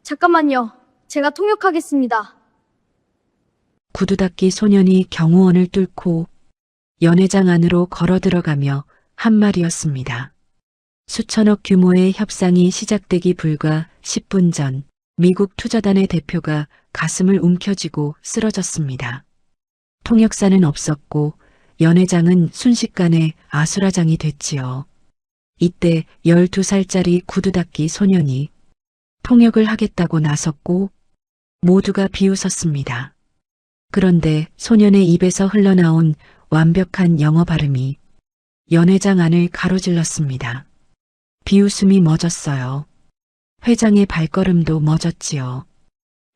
잠깐만요. 제가 통역하겠습니다. 구두 닦기 소년이 경호원을 뚫고 연회장 안으로 걸어 들어가며 한 말이었습니다. 수천억 규모의 협상이 시작되기 불과 10분 전 미국 투자단의 대표가 가슴을 움켜쥐고 쓰러졌습니다. 통역사는 없었고 연회장은 순식간에 아수라장이 됐지요. 이때 12살짜리 구두 닦기 소년이 통역을 하겠다고 나섰고 모두가 비웃었습니다. 그런데 소년의 입에서 흘러나온 완벽한 영어 발음이 연회장 안을 가로질렀습니다. 비웃음이 멎었어요. 회장의 발걸음도 멎었지요.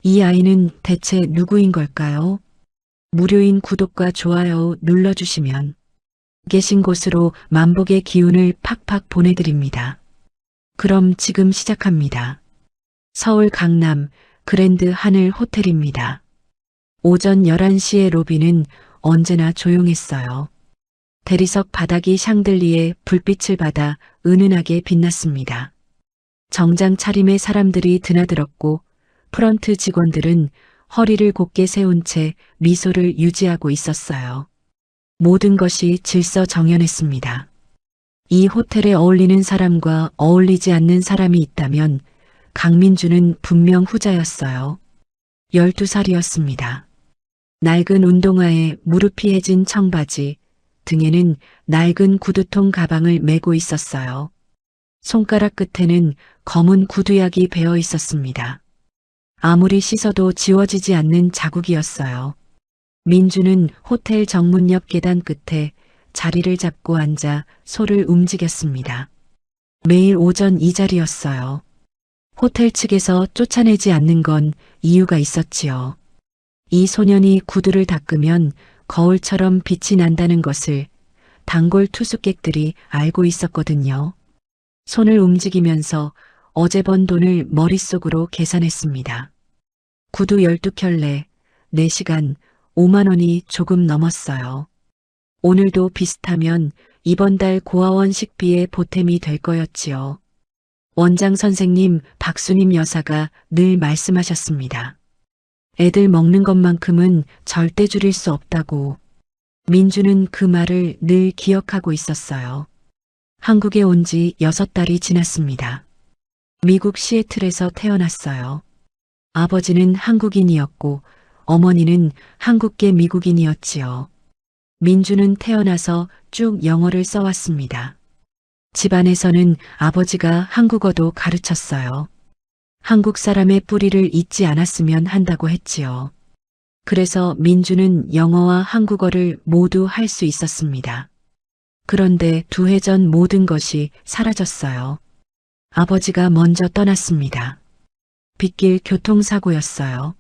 이 아이는 대체 누구인 걸까요? 무료인 구독과 좋아요 눌러주시면 계신 곳으로 만복의 기운을 팍팍 보내드립니다. 그럼 지금 시작합니다. 서울 강남 그랜드 하늘 호텔입니다. 오전 11시의 로비는 언제나 조용했어요. 대리석 바닥이 샹들리에 불빛을 받아 은은하게 빛났습니다. 정장 차림의 사람들이 드나들었고 프런트 직원들은 허리를 곧게 세운 채 미소를 유지하고 있었어요. 모든 것이 질서정연했습니다. 이 호텔에 어울리는 사람과 어울리지 않는 사람이 있다면 강민주는 분명 후자였어요. 12살이었습니다. 낡은 운동화에 무릎이 해진 청바지, 등에는 낡은 구두통 가방을 메고 있었어요. 손가락 끝에는 검은 구두약이 베어 있었습니다. 아무리 씻어도 지워지지 않는 자국이었어요. 민주는 호텔 정문 옆 계단 끝에 자리를 잡고 앉아 손을 움직였습니다. 매일 오전 이 자리였어요. 호텔 측에서 쫓아내지 않는 건 이유가 있었지요. 이 소년이 구두를 닦으면 거울처럼 빛이 난다는 것을 단골 투숙객들이 알고 있었거든요. 손을 움직이면서 어제 번 돈을 머릿속으로 계산했습니다. 구두 12켤레, 4시간, 5만 원이 조금 넘었어요. 오늘도 비슷하면 이번 달 고아원 식비에 보탬이 될 거였지요. 원장 선생님 박수님 여사가 늘 말씀하셨습니다. 애들 먹는 것만큼은 절대 줄일 수 없다고. 민주는 그 말을 늘 기억하고 있었어요. 한국에 온 지 6달이 지났습니다. 미국 시애틀에서 태어났어요. 아버지는 한국인이었고 어머니는 한국계 미국인이었지요. 민주는 태어나서 쭉 영어를 써왔습니다. 집안에서는 아버지가 한국어도 가르쳤어요. 한국 사람의 뿌리를 잊지 않았으면 한다고 했지요. 그래서 민주는 영어와 한국어를 모두 할 수 있었습니다. 그런데 2해 전 모든 것이 사라졌어요. 아버지가 먼저 떠났습니다. 빗길 교통사고였어요.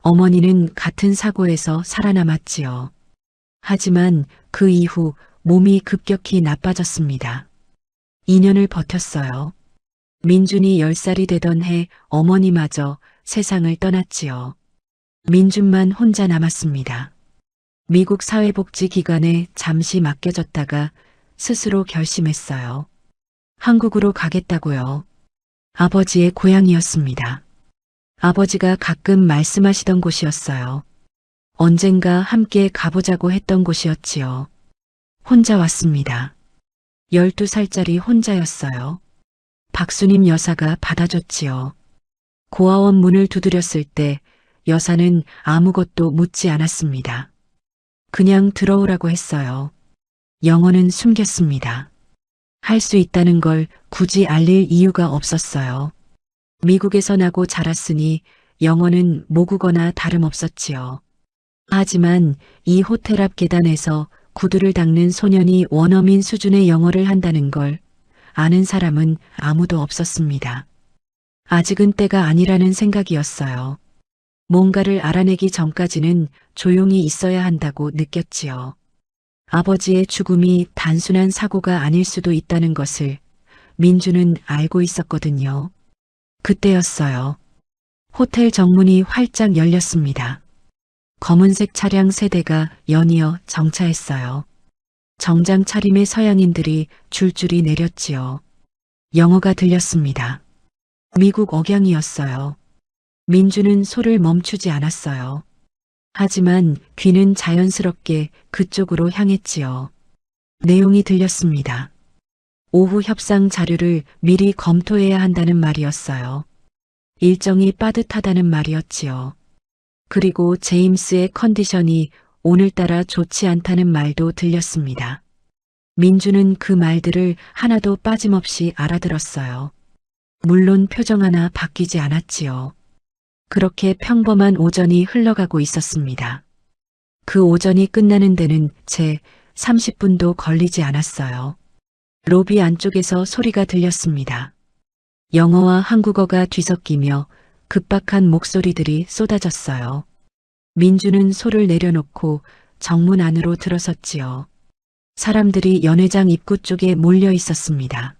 어머니는 같은 사고에서 살아남았지요. 하지만 그 이후 몸이 급격히 나빠졌습니다. 2년을 버텼어요. 민준이 10살이 되던 해 어머니마저 세상을 떠났지요. 민준만 혼자 남았습니다. 미국 사회복지기관에 잠시 맡겨졌다가 스스로 결심했어요. 한국으로 가겠다고요. 아버지의 고향이었습니다. 아버지가 가끔 말씀하시던 곳이었어요. 언젠가 함께 가보자고 했던 곳이었지요. 혼자 왔습니다. 12살짜리 혼자였어요. 박수님 여사가 받아줬지요. 고아원 문을 두드렸을 때 여사는 아무것도 묻지 않았습니다. 그냥 들어오라고 했어요. 영어는 숨겼습니다. 할 수 있다는 걸 굳이 알릴 이유가 없었어요. 미국에서 나고 자랐으니 영어는 모국어나 다름없었지요. 하지만 이 호텔 앞 계단에서 구두를 닦는 소년이 원어민 수준의 영어를 한다는 걸 아는 사람은 아무도 없었습니다. 아직은 때가 아니라는 생각이었어요. 뭔가를 알아내기 전까지는 조용히 있어야 한다고 느꼈지요. 아버지의 죽음이 단순한 사고가 아닐 수도 있다는 것을 민주는 알고 있었거든요. 그때였어요. 호텔 정문이 활짝 열렸습니다. 검은색 차량 3대가 연이어 정차했어요. 정장 차림의 서양인들이 줄줄이 내렸지요. 영어가 들렸습니다. 미국 억양이었어요. 민주는 소를 멈추지 않았어요. 하지만 귀는 자연스럽게 그쪽으로 향했지요. 내용이 들렸습니다. 오후 협상 자료를 미리 검토해야 한다는 말이었어요. 일정이 빠듯하다는 말이었지요. 그리고 제임스의 컨디션이 오늘따라 좋지 않다는 말도 들렸습니다. 민주는 그 말들을 하나도 빠짐없이 알아들었어요. 물론 표정 하나 바뀌지 않았지요. 그렇게 평범한 오전이 흘러가고 있었습니다. 그 오전이 끝나는 데는 채 30분도 걸리지 않았어요. 로비 안쪽에서 소리가 들렸습니다. 영어와 한국어가 뒤섞이며 급박한 목소리들이 쏟아졌어요. 민주는 소를 내려놓고 정문 안으로 들어섰지요. 사람들이 연회장 입구 쪽에 몰려 있었습니다.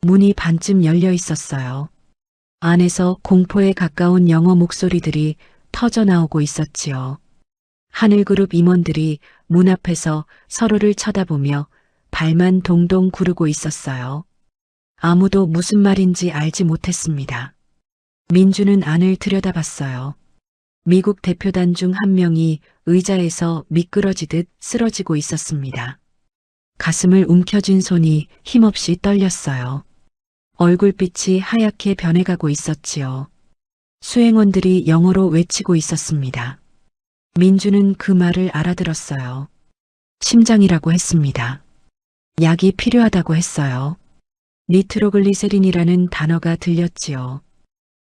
문이 반쯤 열려 있었어요. 안에서 공포에 가까운 영어 목소리들이 터져 나오고 있었지요. 하늘그룹 임원들이 문 앞에서 서로를 쳐다보며 발만 동동 구르고 있었어요. 아무도 무슨 말인지 알지 못했습니다. 민주는 안을 들여다봤어요. 미국 대표단 중 한 명이 의자에서 미끄러지듯 쓰러지고 있었습니다. 가슴을 움켜쥔 손이 힘없이 떨렸어요. 얼굴빛이 하얗게 변해가고 있었지요. 수행원들이 영어로 외치고 있었습니다. 민주는 그 말을 알아들었어요. 심장이라고 했습니다. 약이 필요하다고 했어요. 니트로글리세린이라는 단어가 들렸지요.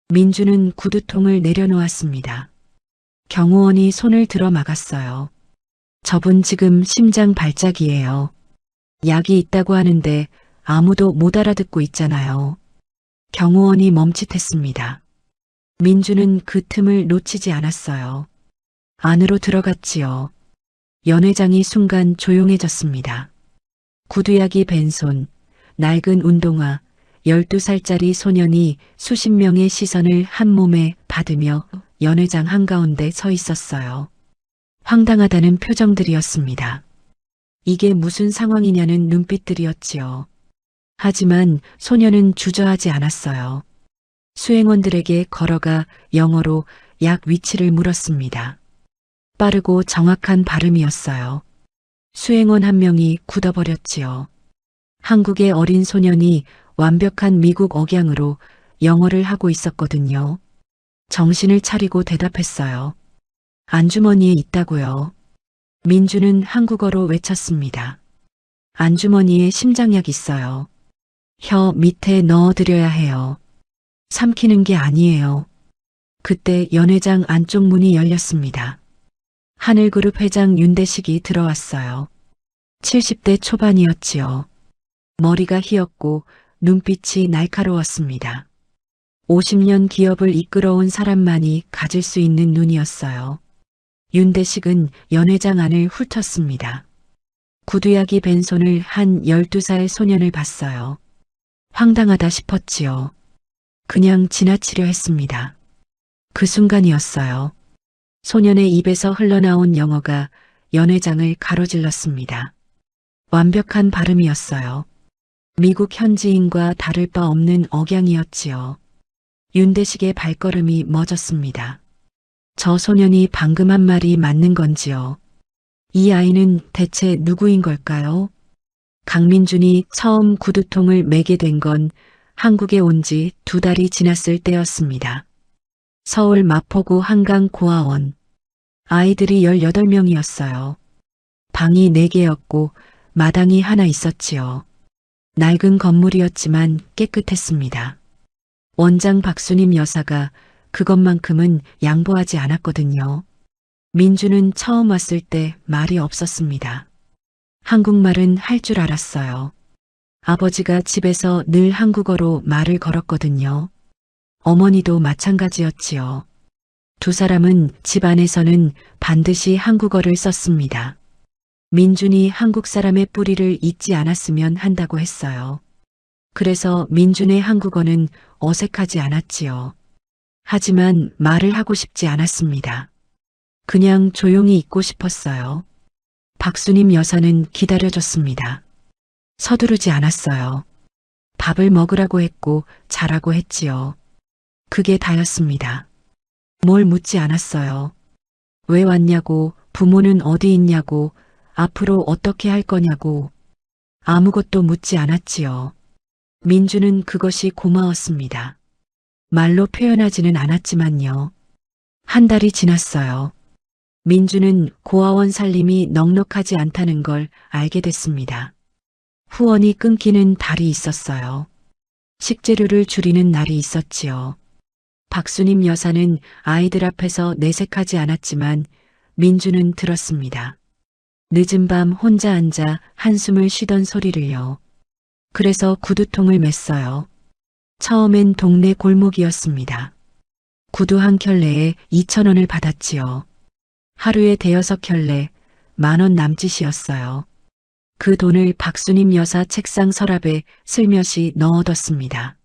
민주는 구두통을 내려놓았습니다. 경호원이 손을 들어 막았어요. 저분 지금 심장 발작이에요. 약이 있다고 하는데 아무도 못 알아듣고 있잖아요. 경호원이 멈칫했습니다. 민주는 그 틈을 놓치지 않았어요. 안으로 들어갔지요. 연회장이 순간 조용해졌습니다. 구두약이 벤 손, 낡은 운동화, 12살짜리 소년이 수십 명의 시선을 한 몸에 받으며 연회장 한가운데 서 있었어요. 황당하다는 표정들이었습니다. 이게 무슨 상황이냐는 눈빛들이었지요. 하지만 소년은 주저하지 않았어요. 수행원들에게 걸어가 영어로 약 위치를 물었습니다. 빠르고 정확한 발음이었어요. 수행원 한 명이 굳어버렸지요. 한국의 어린 소년이 완벽한 미국 억양으로 영어를 하고 있었거든요. 정신을 차리고 대답했어요. 안주머니에 있다고요. 민주는 한국어로 외쳤습니다. 안주머니에 심장약 있어요. 혀 밑에 넣어드려야 해요. 삼키는 게 아니에요. 그때 연회장 안쪽 문이 열렸습니다. 하늘그룹 회장 윤대식이 들어왔어요. 70대 초반이었지요. 머리가 희었고 눈빛이 날카로웠습니다. 50년 기업을 이끌어온 사람만이 가질 수 있는 눈이었어요. 윤대식은 연회장 안을 훑었습니다. 구두약이 벤 손을 한 12살 소년을 봤어요. 황당하다 싶었지요. 그냥 지나치려 했습니다. 그 순간이었어요. 소년의 입에서 흘러나온 영어가 연회장을 가로질렀습니다. 완벽한 발음이었어요. 미국 현지인과 다를 바 없는 억양이었지요. 윤대식의 발걸음이 멎었습니다. 저 소년이 방금 한 말이 맞는 건지요. 이 아이는 대체 누구인 걸까요? 강민준이 처음 구두통을 매게 된 건 한국에 온 지 2달이 지났을 때였습니다. 서울 마포구 한강 고아원. 아이들이 18명이었어요. 방이 4개였고 마당이 하나 있었지요. 낡은 건물이었지만 깨끗했습니다. 원장 박수님 여사가 그것만큼은 양보하지 않았거든요. 민주는 처음 왔을 때 말이 없었습니다. 한국말은 할 줄 알았어요. 아버지가 집에서 늘 한국어로 말을 걸었거든요. 어머니도 마찬가지였지요. 두 사람은 집 안에서는 반드시 한국어를 썼습니다. 민준이 한국 사람의 뿌리를 잊지 않았으면 한다고 했어요. 그래서 민준의 한국어는 어색하지 않았지요. 하지만 말을 하고 싶지 않았습니다. 그냥 조용히 있고 싶었어요. 박수님 여사는 기다려줬습니다. 서두르지 않았어요. 밥을 먹으라고 했고 자라고 했지요. 그게 다였습니다. 뭘 묻지 않았어요. 왜 왔냐고, 부모는 어디 있냐고, 앞으로 어떻게 할 거냐고, 아무것도 묻지 않았지요. 민주는 그것이 고마웠습니다. 말로 표현하지는 않았지만요. 한 달이 지났어요. 민주는 고아원 살림이 넉넉하지 않다는 걸 알게 됐습니다. 후원이 끊기는 달이 있었어요. 식재료를 줄이는 날이 있었지요. 박수님 여사는 아이들 앞에서 내색하지 않았지만 민주는 들었습니다. 늦은 밤 혼자 앉아 한숨을 쉬던 소리를요. 그래서 구두통을 맸어요. 처음엔 동네 골목이었습니다. 구두 한 켤레에 2,000원을 받았지요. 하루에 대여섯 켤레, 10,000원 남짓이었어요. 그 돈을 박수님 여사 책상 서랍에 슬며시 넣어뒀습니다.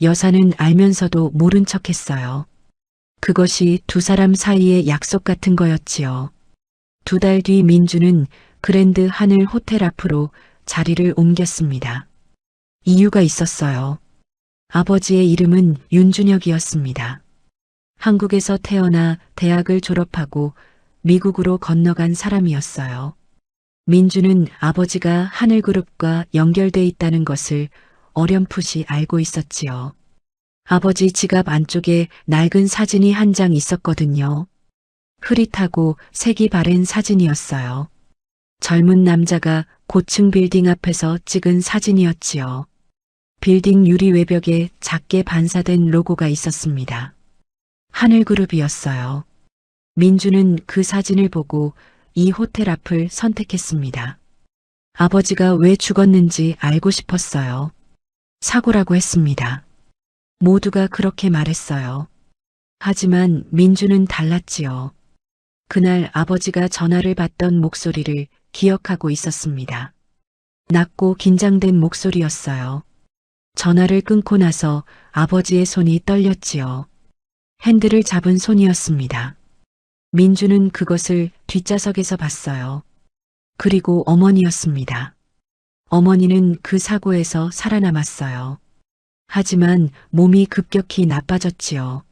여사는 알면서도 모른 척했어요. 그것이 두 사람 사이의 약속 같은 거였지요. 2달 뒤 민주는 그랜드 하늘 호텔 앞으로 자리를 옮겼습니다. 이유가 있었어요. 아버지의 이름은 윤준혁이었습니다. 한국에서 태어나 대학을 졸업하고 미국으로 건너간 사람이었어요. 민주는 아버지가 하늘그룹과 연결돼 있다는 것을 어렴풋이 알고 있었지요. 아버지 지갑 안쪽에 낡은 사진이 한 장 있었거든요. 흐릿하고 색이 바랜 사진이었어요. 젊은 남자가 고층 빌딩 앞에서 찍은 사진이었지요. 빌딩 유리 외벽에 작게 반사된 로고가 있었습니다. 하늘그룹이었어요. 민주는 그 사진을 보고 이 호텔 앞을 선택했습니다. 아버지가 왜 죽었는지 알고 싶었어요. 사고라고 했습니다. 모두가 그렇게 말했어요. 하지만 민주는 달랐지요. 그날 아버지가 전화를 받던 목소리를 기억하고 있었습니다. 낮고 긴장된 목소리였어요. 전화를 끊고 나서 아버지의 손이 떨렸지요. 핸들을 잡은 손이었습니다. 민주는 그것을 뒷좌석에서 봤어요. 그리고 어머니였습니다. 어머니는 그 사고에서 살아남았어요. 하지만 몸이 급격히 나빠졌지요.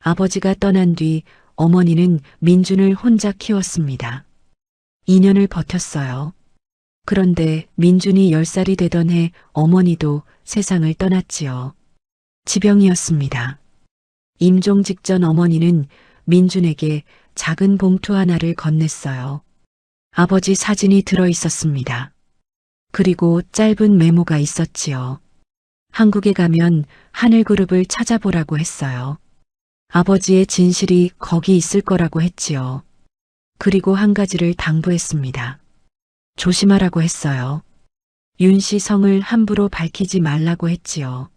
아버지가 떠난 뒤 어머니는 민준을 혼자 키웠습니다. 2년을 버텼어요. 그런데 민준이 10살이 되던 해 어머니도 세상을 떠났지요. 지병이었습니다. 임종 직전 어머니는 민준에게 작은 봉투 하나를 건넸어요. 아버지 사진이 들어 있었습니다. 그리고 짧은 메모가 있었지요. 한국에 가면 하늘그룹을 찾아보라고 했어요. 아버지의 진실이 거기 있을 거라고 했지요. 그리고 한 가지를 당부했습니다. 조심하라고 했어요. 윤 씨 성을 함부로 밝히지 말라고 했지요.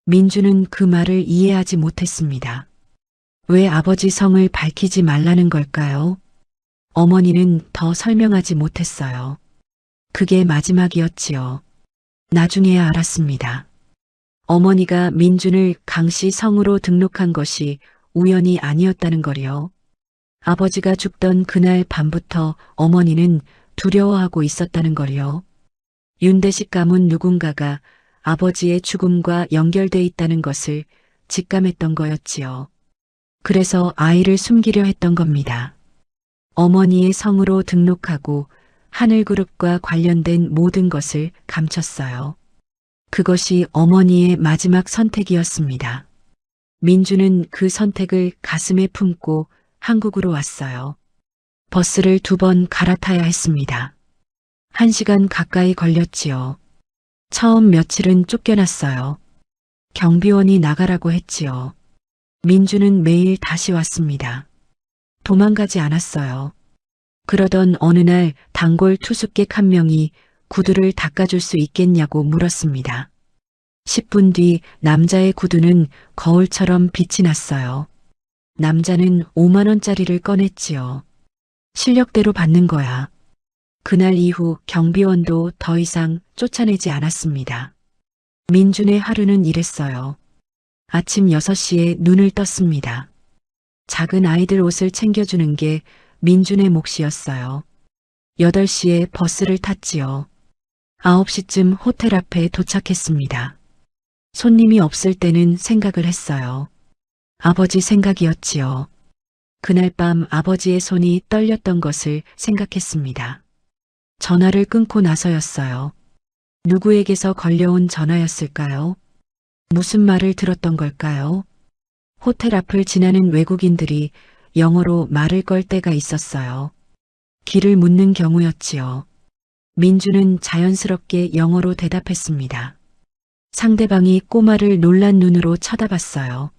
민주는 그 말을 이해하지 못했습니다. 왜 아버지 성을 밝히지 말라는 걸까요? 어머니는 더 설명하지 못했어요. 그게 마지막이었지요. 나중에야 알았습니다. 어머니가 민준을 강씨 성으로 등록한 것이 우연이 아니었다는 거리요. 아버지가 죽던 그날 밤부터 어머니는 두려워하고 있었다는 거리요. 윤대식 가문 누군가가 아버지의 죽음과 연결돼 있다는 것을 직감했던 거였지요. 그래서 아이를 숨기려 했던 겁니다. 어머니의 성으로 등록하고 하늘그룹과 관련된 모든 것을 감췄어요. 그것이 어머니의 마지막 선택이었습니다. 민주는 그 선택을 가슴에 품고 한국으로 왔어요. 버스를 2번 갈아타야 했습니다. 1시간 가까이 걸렸지요. 처음 며칠은 쫓겨났어요. 경비원이 나가라고 했지요. 민주는 매일 다시 왔습니다. 도망가지 않았어요. 그러던 어느 날 단골 투숙객 한 명이 구두를 닦아줄 수 있겠냐고 물었습니다. 10분 뒤 남자의 구두는 거울처럼 빛이 났어요. 남자는 5만 원짜리를 꺼냈지요. 실력대로 받는 거야. 그날 이후 경비원도 더 이상 쫓아내지 않았습니다. 민준의 하루는 이랬어요. 아침 6시에 눈을 떴습니다. 작은 아이들 옷을 챙겨주는 게 민준의 몫이었어요. 8시에 버스를 탔지요. 9시쯤 호텔 앞에 도착했습니다. 손님이 없을 때는 생각을 했어요. 아버지 생각이었지요. 그날 밤 아버지의 손이 떨렸던 것을 생각했습니다. 전화를 끊고 나서였어요. 누구에게서 걸려온 전화였을까요? 무슨 말을 들었던 걸까요? 호텔 앞을 지나는 외국인들이 영어로 말을 걸 때가 있었어요. 길을 묻는 경우였지요. 민주는 자연스럽게 영어로 대답했습니다. 상대방이 꼬마를 놀란 눈으로 쳐다봤어요.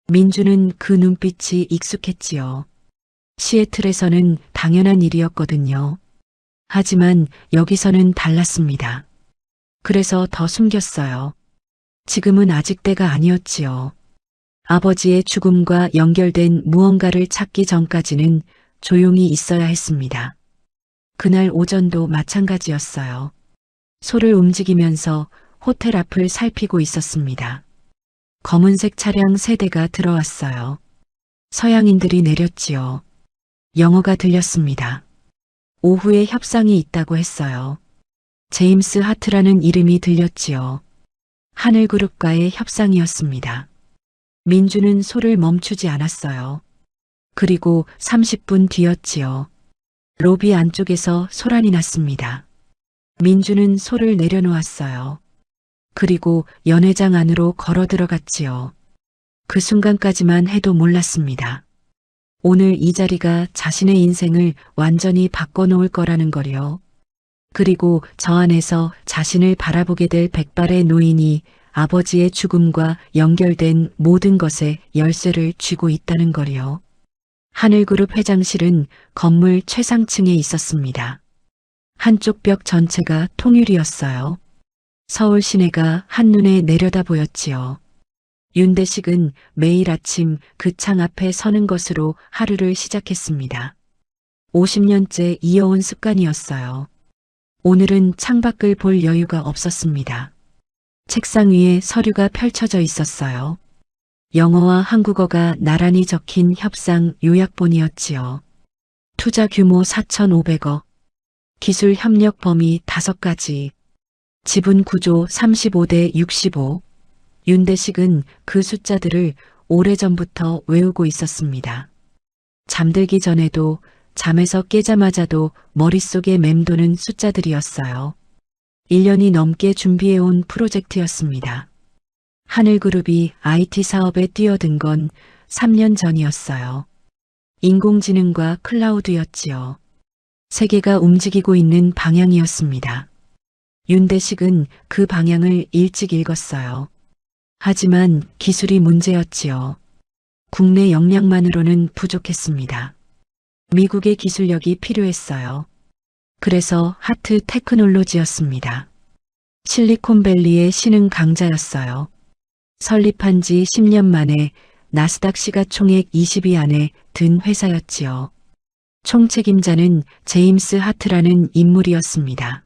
민주는 그 눈빛이 익숙했지요. 시애틀에서는 당연한 일이었거든요. 하지만 여기서는 달랐습니다. 그래서 더 숨겼어요. 지금은 아직 때가 아니었지요. 아버지의 죽음과 연결된 무언가를 찾기 전까지는 조용히 있어야 했습니다. 그날 오전도 마찬가지였어요. 소를 움직이면서 호텔 앞을 살피고 있었습니다. 검은색 차량 3대가 들어왔어요. 서양인들이 내렸지요. 영어가 들렸습니다. 오후에 협상이 있다고 했어요. 제임스 하트라는 이름이 들렸지요. 하늘그룹과의 협상이었습니다. 민주는 소를 멈추지 않았어요. 그리고 30분 뒤였지요. 로비 안쪽에서 소란이 났습니다. 민주는 소를 내려놓았어요. 그리고 연회장 안으로 걸어 들어갔지요. 그 순간까지만 해도 몰랐습니다. 오늘 이 자리가 자신의 인생을 완전히 바꿔놓을 거라는 거요. 그리고 저 안에서 자신을 바라보게 될 백발의 노인이 아버지의 죽음과 연결된 모든 것에 열쇠를 쥐고 있다는 거요. 하늘그룹 회장실은 건물 최상층에 있었습니다. 한쪽 벽 전체가 통유리였어요. 서울 시내가 한눈에 내려다 보였지요. 윤대식은 매일 아침 그 창 앞에 서는 것으로 하루를 시작했습니다. 50년째 이어온 습관이었어요. 오늘은 창밖을 볼 여유가 없었습니다. 책상 위에 서류가 펼쳐져 있었어요. 영어와 한국어가 나란히 적힌 협상 요약본이었지요. 투자 규모 4,500억, 기술 협력 범위 5가지, 지분 구조 35대 65. 윤대식은 그 숫자들을 오래전부터 외우고 있었습니다. 잠들기 전에도 잠에서 깨자마자도 머릿속에 맴도는 숫자들이었어요. 1년이 넘게 준비해온 프로젝트였습니다. 하늘그룹이 IT 사업에 뛰어든 건 3년 전이었어요. 인공지능과 클라우드였지요. 세계가 움직이고 있는 방향이었습니다. 윤대식은 그 방향을 일찍 읽었어요. 하지만 기술이 문제였지요. 국내 역량만으로는 부족했습니다. 미국의 기술력이 필요했어요. 그래서 하트 테크놀로지였습니다. 실리콘밸리의 신흥 강자였어요. 설립한 지 10년 만에 나스닥 시가총액 20위 안에 든 회사였지요. 총책임자는 제임스 하트라는 인물이었습니다.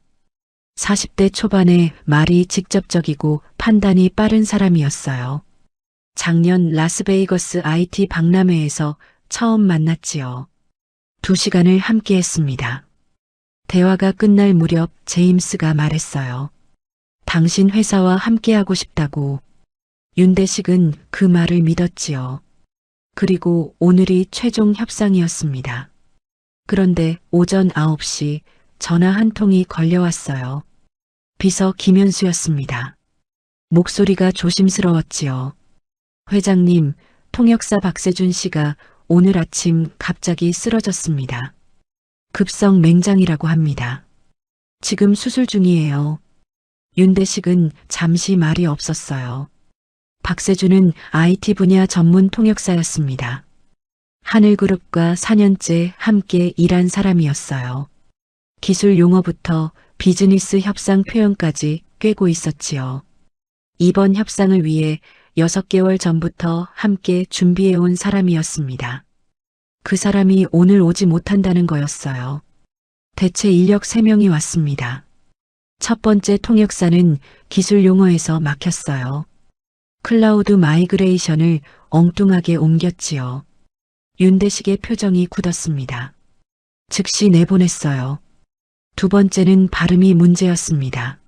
40대 초반에 말이 직접적이고 판단이 빠른 사람이었어요. 작년 라스베이거스 IT 박람회에서 처음 만났지요. 2시간을 함께 했습니다. 대화가 끝날 무렵 제임스가 말했어요. 당신 회사와 함께하고 싶다고. 윤대식은 그 말을 믿었지요. 그리고 오늘이 최종 협상이었습니다. 그런데 오전 9시 전화 한 통이 걸려왔어요. 비서 김현수였습니다. 목소리가 조심스러웠지요. 회장님, 통역사 박세준 씨가 오늘 아침 갑자기 쓰러졌습니다. 급성 맹장이라고 합니다. 지금 수술 중이에요. 윤대식은 잠시 말이 없었어요. 박세준은 IT 분야 전문 통역사였습니다. 하늘그룹과 4년째 함께 일한 사람이었어요. 기술 용어부터 비즈니스 협상 표현까지 꿰고 있었지요. 이번 협상을 위해 6개월 전부터 함께 준비해온 사람이었습니다. 그 사람이 오늘 오지 못한다는 거였어요. 대체 인력 3명이 왔습니다. 첫 번째 통역사는 기술 용어에서 막혔어요. 클라우드 마이그레이션을 엉뚱하게 옮겼지요. 윤대식의 표정이 굳었습니다. 즉시 내보냈어요. 두 번째는 발음이 문제였습니다.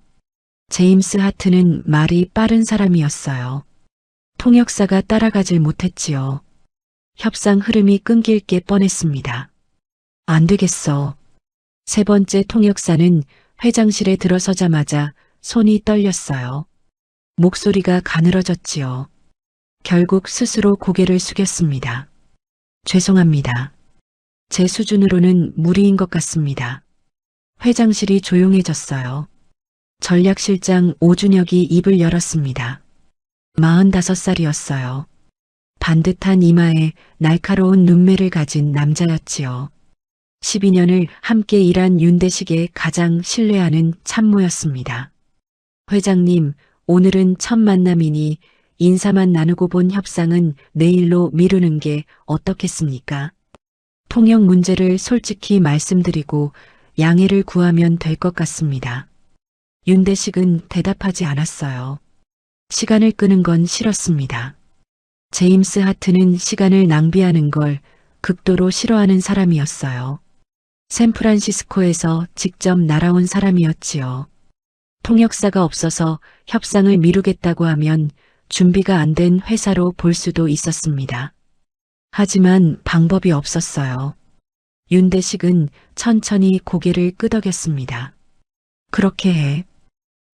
제임스 하트는 말이 빠른 사람이었어요. 통역사가 따라가질 못했지요. 협상 흐름이 끊길 게 뻔했습니다. 안 되겠어. 세 번째 통역사는 회장실에 들어서자마자 손이 떨렸어요. 목소리가 가늘어졌지요. 결국 스스로 고개를 숙였습니다. 죄송합니다. 제 수준으로는 무리인 것 같습니다. 회장실이 조용해졌어요. 전략실장 오준혁이 입을 열었습니다. 45살이었어요. 반듯한 이마에 날카로운 눈매를 가진 남자였지요. 12년을 함께 일한 윤대식의 가장 신뢰하는 참모였습니다. 회장님, 오늘은 첫 만남이니 인사만 나누고 본 협상은 내일로 미루는 게 어떻겠습니까? 통역 문제를 솔직히 말씀드리고 양해를 구하면 될 것 같습니다. 윤대식은 대답하지 않았어요. 시간을 끄는 건 싫었습니다. 제임스 하트는 시간을 낭비하는 걸 극도로 싫어하는 사람이었어요. 샌프란시스코에서 직접 날아온 사람이었지요. 통역사가 없어서 협상을 미루겠다고 하면 준비가 안 된 회사로 볼 수도 있었습니다. 하지만 방법이 없었어요. 윤대식은 천천히 고개를 끄덕였습니다. 그렇게 해.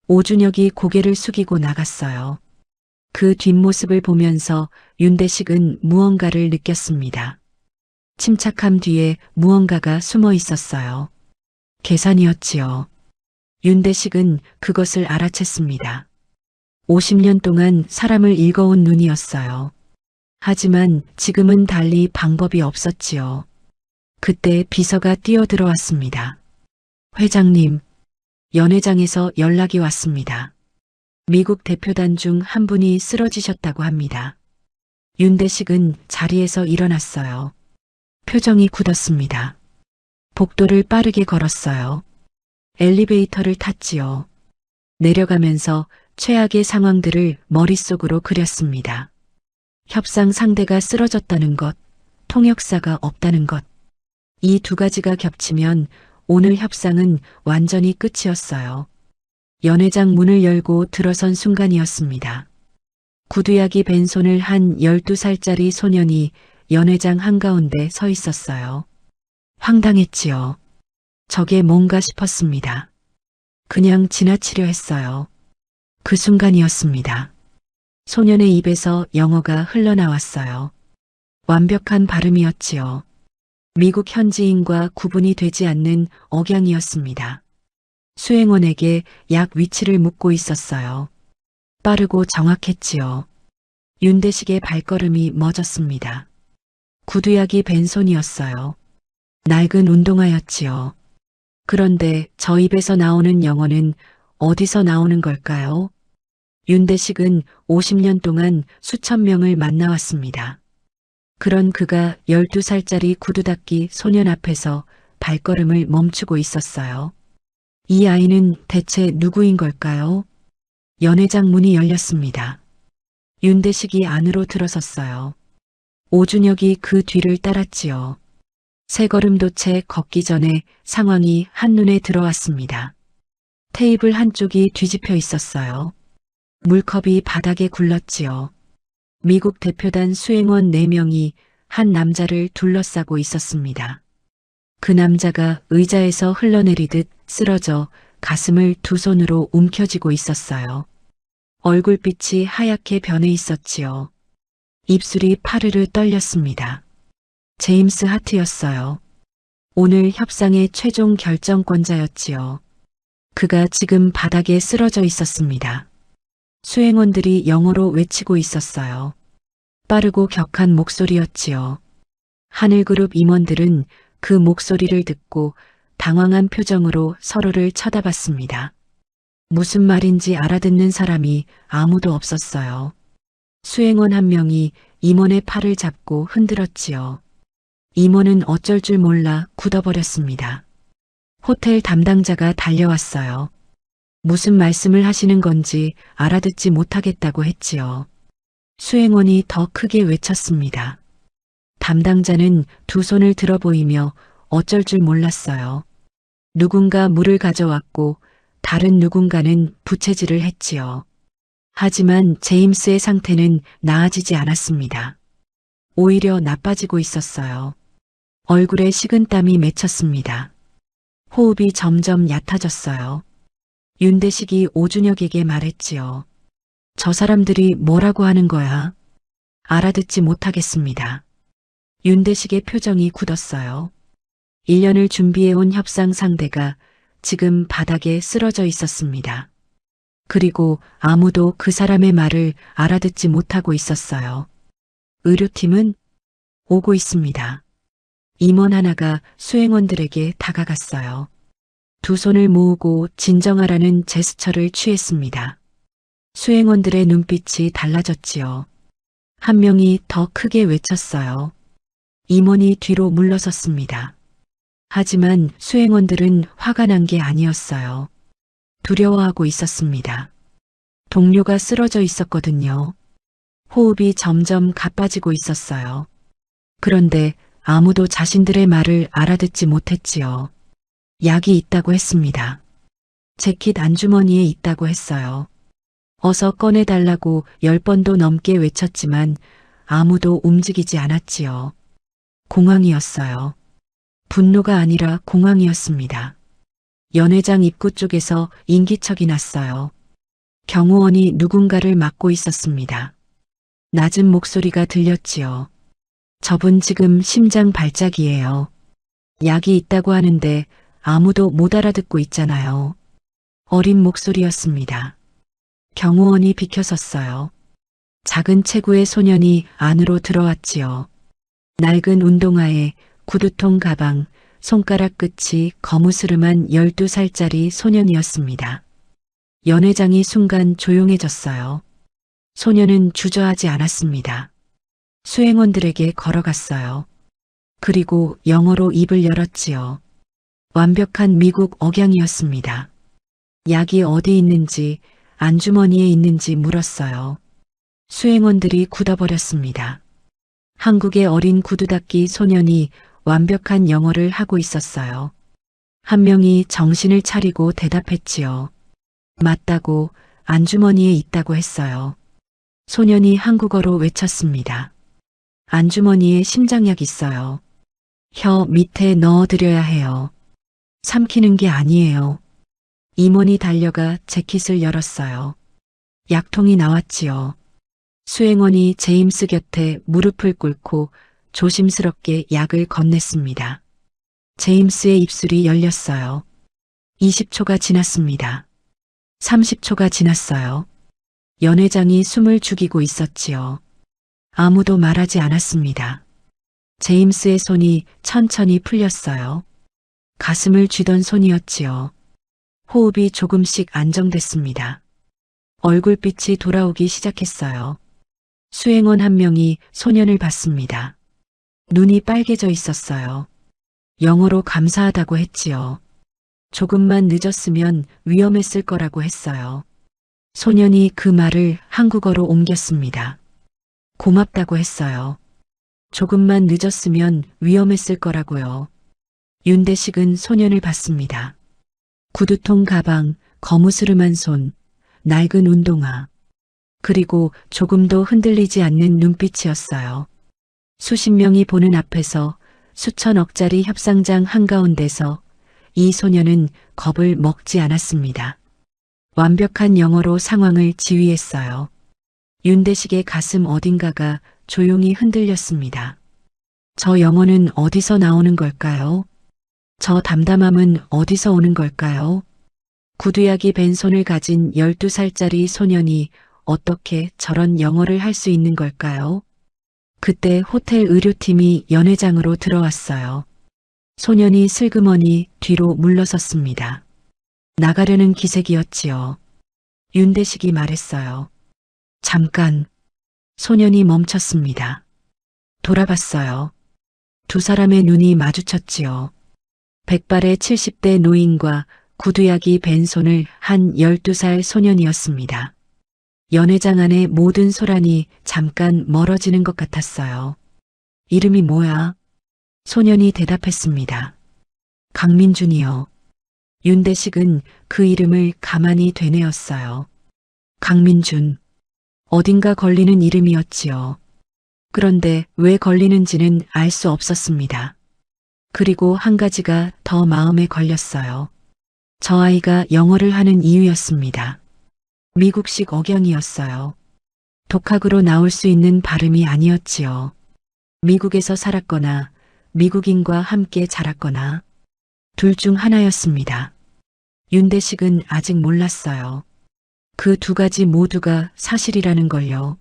오준혁이 고개를 숙이고 나갔어요. 그 뒷모습을 보면서 윤대식은 무언가를 느꼈습니다. 침착함 뒤에 무언가가 숨어 있었어요. 계산이었지요. 윤대식은 그것을 알아챘습니다. 50년 동안 사람을 읽어온 눈이었어요. 하지만 지금은 달리 방법이 없었지요. 그때 비서가 뛰어들어왔습니다. 회장님, 연회장에서 연락이 왔습니다. 미국 대표단 중 한 분이 쓰러지셨다고 합니다. 윤대식은 자리에서 일어났어요. 표정이 굳었습니다. 복도를 빠르게 걸었어요. 엘리베이터를 탔지요. 내려가면서 최악의 상황들을 머릿속으로 그렸습니다. 협상 상대가 쓰러졌다는 것, 통역사가 없다는 것. 이 두 가지가 겹치면 오늘 협상은 완전히 끝이었어요. 연회장 문을 열고 들어선 순간이었습니다. 구두약이 벤 손을 한 12살짜리 소년이 연회장 한가운데 서 있었어요. 황당했지요. 저게 뭔가 싶었습니다. 그냥 지나치려 했어요. 그 순간이었습니다. 소년의 입에서 영어가 흘러나왔어요. 완벽한 발음이었지요. 미국 현지인과 구분이 되지 않는 억양이었습니다. 수행원에게 약 위치를 묻고 있었어요. 빠르고 정확했지요. 윤대식의 발걸음이 멎었습니다. 구두약이 벤 손이었어요. 낡은 운동화였지요. 그런데 저 입에서 나오는 영어는 어디서 나오는 걸까요? 윤대식은 50년 동안 수천 명을 만나왔습니다. 그런 그가 12살짜리 구두 닦기 소년 앞에서 발걸음을 멈추고 있었어요. 이 아이는 대체 누구인 걸까요? 연회장 문이 열렸습니다. 윤대식이 안으로 들어섰어요. 오준혁이 그 뒤를 따랐지요. 세 걸음도 채 걷기 전에 상황이 한눈에 들어왔습니다. 테이블 한쪽이 뒤집혀 있었어요. 물컵이 바닥에 굴렀지요. 미국 대표단 수행원 4명이 한 남자를 둘러싸고 있었습니다. 그 남자가 의자에서 흘러내리듯 쓰러져 가슴을 두 손으로 움켜쥐고 있었어요. 얼굴빛이 하얗게 변해 있었지요. 입술이 파르르 떨렸습니다. 제임스 하트였어요. 오늘 협상의 최종 결정권자였지요. 그가 지금 바닥에 쓰러져 있었습니다. 수행원들이 영어로 외치고 있었어요. 빠르고 격한 목소리였지요. 하늘그룹 임원들은 그 목소리를 듣고 당황한 표정으로 서로를 쳐다봤습니다. 무슨 말인지 알아듣는 사람이 아무도 없었어요. 수행원 한 명이 임원의 팔을 잡고 흔들었지요. 임원은 어쩔 줄 몰라 굳어버렸습니다. 호텔 담당자가 달려왔어요. 무슨 말씀을 하시는 건지 알아듣지 못하겠다고 했지요. 수행원이 더 크게 외쳤습니다. 담당자는 두 손을 들어 보이며 어쩔 줄 몰랐어요. 누군가 물을 가져왔고 다른 누군가는 부채질을 했지요. 하지만 제임스의 상태는 나아지지 않았습니다. 오히려 나빠지고 있었어요. 얼굴에 식은땀이 맺혔습니다. 호흡이 점점 얕아졌어요. 윤대식이 오준혁에게 말했지요. 저 사람들이 뭐라고 하는 거야? 알아듣지 못하겠습니다. 윤대식의 표정이 굳었어요. 1년을 준비해온 협상 상대가 지금 바닥에 쓰러져 있었습니다. 그리고 아무도 그 사람의 말을 알아듣지 못하고 있었어요. 의료팀은 오고 있습니다. 임원 하나가 수행원들에게 다가갔어요. 두 손을 모으고 진정하라는 제스처를 취했습니다. 수행원들의 눈빛이 달라졌지요. 한 명이 더 크게 외쳤어요. 임원이 뒤로 물러섰습니다. 하지만 수행원들은 화가 난 게 아니었어요. 두려워하고 있었습니다. 동료가 쓰러져 있었거든요. 호흡이 점점 가빠지고 있었어요. 그런데 아무도 자신들의 말을 알아듣지 못했지요. 약이 있다고 했습니다. 재킷 안주머니에 있다고 했어요. 어서 꺼내달라고 10번도 넘게 외쳤지만 아무도 움직이지 않았지요. 공황이었어요. 분노가 아니라 공황이었습니다. 연회장 입구 쪽에서 인기척이 났어요. 경호원이 누군가를 막고 있었습니다. 낮은 목소리가 들렸지요. 저분 지금 심장 발작이에요. 약이 있다고 하는데 아무도 못 알아듣고 있잖아요. 어린 목소리였습니다. 경호원이 비켜섰어요. 작은 체구의 소년이 안으로 들어왔지요. 낡은 운동화에 구두통 가방, 손가락 끝이 거무스름한 12살짜리 소년이었습니다. 연회장이 순간 조용해졌어요. 소년은 주저하지 않았습니다. 수행원들에게 걸어갔어요. 그리고 영어로 입을 열었지요. 완벽한 미국 억양이었습니다. 약이 어디 있는지, 안주머니에 있는지 물었어요. 수행원들이 굳어버렸습니다. 한국의 어린 구두닦이 소년이 완벽한 영어를 하고 있었어요. 한 명이 정신을 차리고 대답했지요. 맞다고, 안주머니에 있다고 했어요. 소년이 한국어로 외쳤습니다. 안주머니에 심장약 있어요. 혀 밑에 넣어드려야 해요. 삼키는 게 아니에요. 임원이 달려가 재킷을 열었어요. 약통이 나왔지요. 수행원이 제임스 곁에 무릎을 꿇고 조심스럽게 약을 건넸습니다. 제임스의 입술이 열렸어요. 20초가 지났습니다. 30초가 지났어요. 연회장이 숨을 죽이고 있었지요. 아무도 말하지 않았습니다. 제임스의 손이 천천히 풀렸어요. 가슴을 쥐던 손이었지요. 호흡이 조금씩 안정됐습니다. 얼굴빛이 돌아오기 시작했어요. 수행원 한 명이 소년을 봤습니다. 눈이 빨개져 있었어요. 영어로 감사하다고 했지요. 조금만 늦었으면 위험했을 거라고 했어요. 소년이 그 말을 한국어로 옮겼습니다. 고맙다고 했어요. 조금만 늦었으면 위험했을 거라고요. 윤대식은 소년을 봤습니다. 구두통 가방, 거무스름한 손, 낡은 운동화, 그리고 조금도 흔들리지 않는 눈빛이었어요. 수십 명이 보는 앞에서 수천억짜리 협상장 한가운데서 이 소년은 겁을 먹지 않았습니다. 완벽한 영어로 상황을 지휘했어요. 윤대식의 가슴 어딘가가 조용히 흔들렸습니다. 저 영어는 어디서 나오는 걸까요? 저 담담함은 어디서 오는 걸까요? 구두약이 벤 손을 가진 12살짜리 소년이 어떻게 저런 영어를 할 수 있는 걸까요? 그때 호텔 의료팀이 연회장으로 들어왔어요. 소년이 슬그머니 뒤로 물러섰습니다. 나가려는 기색이었지요. 윤대식이 말했어요. 잠깐. 소년이 멈췄습니다. 돌아봤어요. 두 사람의 눈이 마주쳤지요. 백발의 70대 노인과 구두약이 벤 손을 한 12살 소년이었습니다. 연회장 안의 모든 소란이 잠깐 멀어지는 것 같았어요. 이름이 뭐야? 소년이 대답했습니다. 강민준이요. 윤대식은 그 이름을 가만히 되뇌었어요. 강민준. 어딘가 걸리는 이름이었지요. 그런데 왜 걸리는지는 알 수 없었습니다. 그리고 한 가지가 더 마음에 걸렸어요. 저 아이가 영어를 하는 이유였습니다. 미국식 억양이었어요. 독학으로 나올 수 있는 발음이 아니었지요. 미국에서 살았거나 미국인과 함께 자랐거나 둘 중 하나였습니다. 윤대식은 아직 몰랐어요. 그 두 가지 모두가 사실이라는 걸요.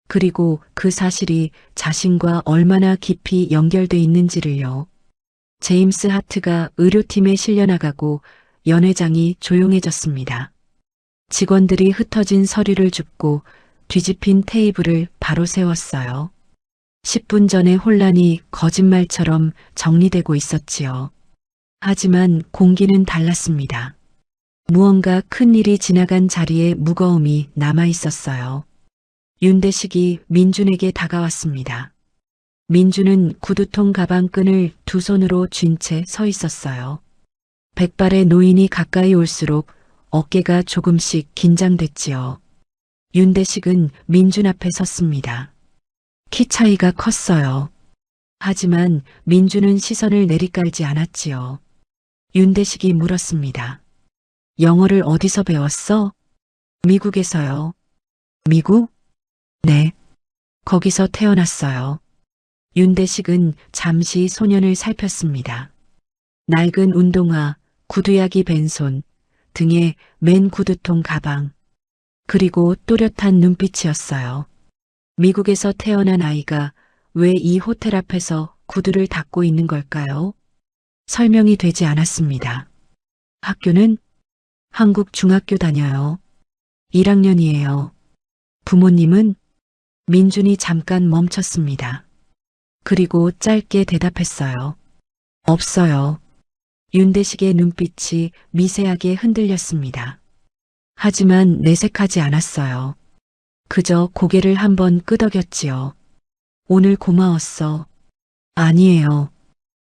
그리고 그 사실이 자신과 얼마나 깊이 연결돼 있는지를요. 제임스 하트가 의료팀에 실려나가고 연회장이 조용해졌습니다. 직원들이 흩어진 서류를 줍고 뒤집힌 테이블을 바로 세웠어요. 10분 전의 혼란이 거짓말처럼 정리되고 있었지요. 하지만 공기는 달랐습니다. 무언가 큰 일이 지나간 자리에 무거움이 남아 있었어요. 윤대식이 민준에게 다가왔습니다. 민준은 구두통 가방 끈을 두 손으로 쥔 채 서 있었어요. 백발의 노인이 가까이 올수록 어깨가 조금씩 긴장됐지요. 윤대식은 민준 앞에 섰습니다. 키 차이가 컸어요. 하지만 민준은 시선을 내리깔지 않았지요. 윤대식이 물었습니다. 영어를 어디서 배웠어? 미국에서요. 미국? 네. 거기서 태어났어요. 윤대식은 잠시 소년을 살폈습니다. 낡은 운동화, 구두약이 벤 손, 등에 맨 구두통 가방, 그리고 또렷한 눈빛이었어요. 미국에서 태어난 아이가 왜 이 호텔 앞에서 구두를 닦고 있는 걸까요? 설명이 되지 않았습니다. 학교는 한국 중학교 다녀요. 1학년이에요. 부모님은? 민준이 잠깐 멈췄습니다. 그리고 짧게 대답했어요. 없어요. 윤대식의 눈빛이 미세하게 흔들렸습니다. 하지만 내색하지 않았어요. 그저 고개를 한번 끄덕였지요. 오늘 고마웠어. 아니에요.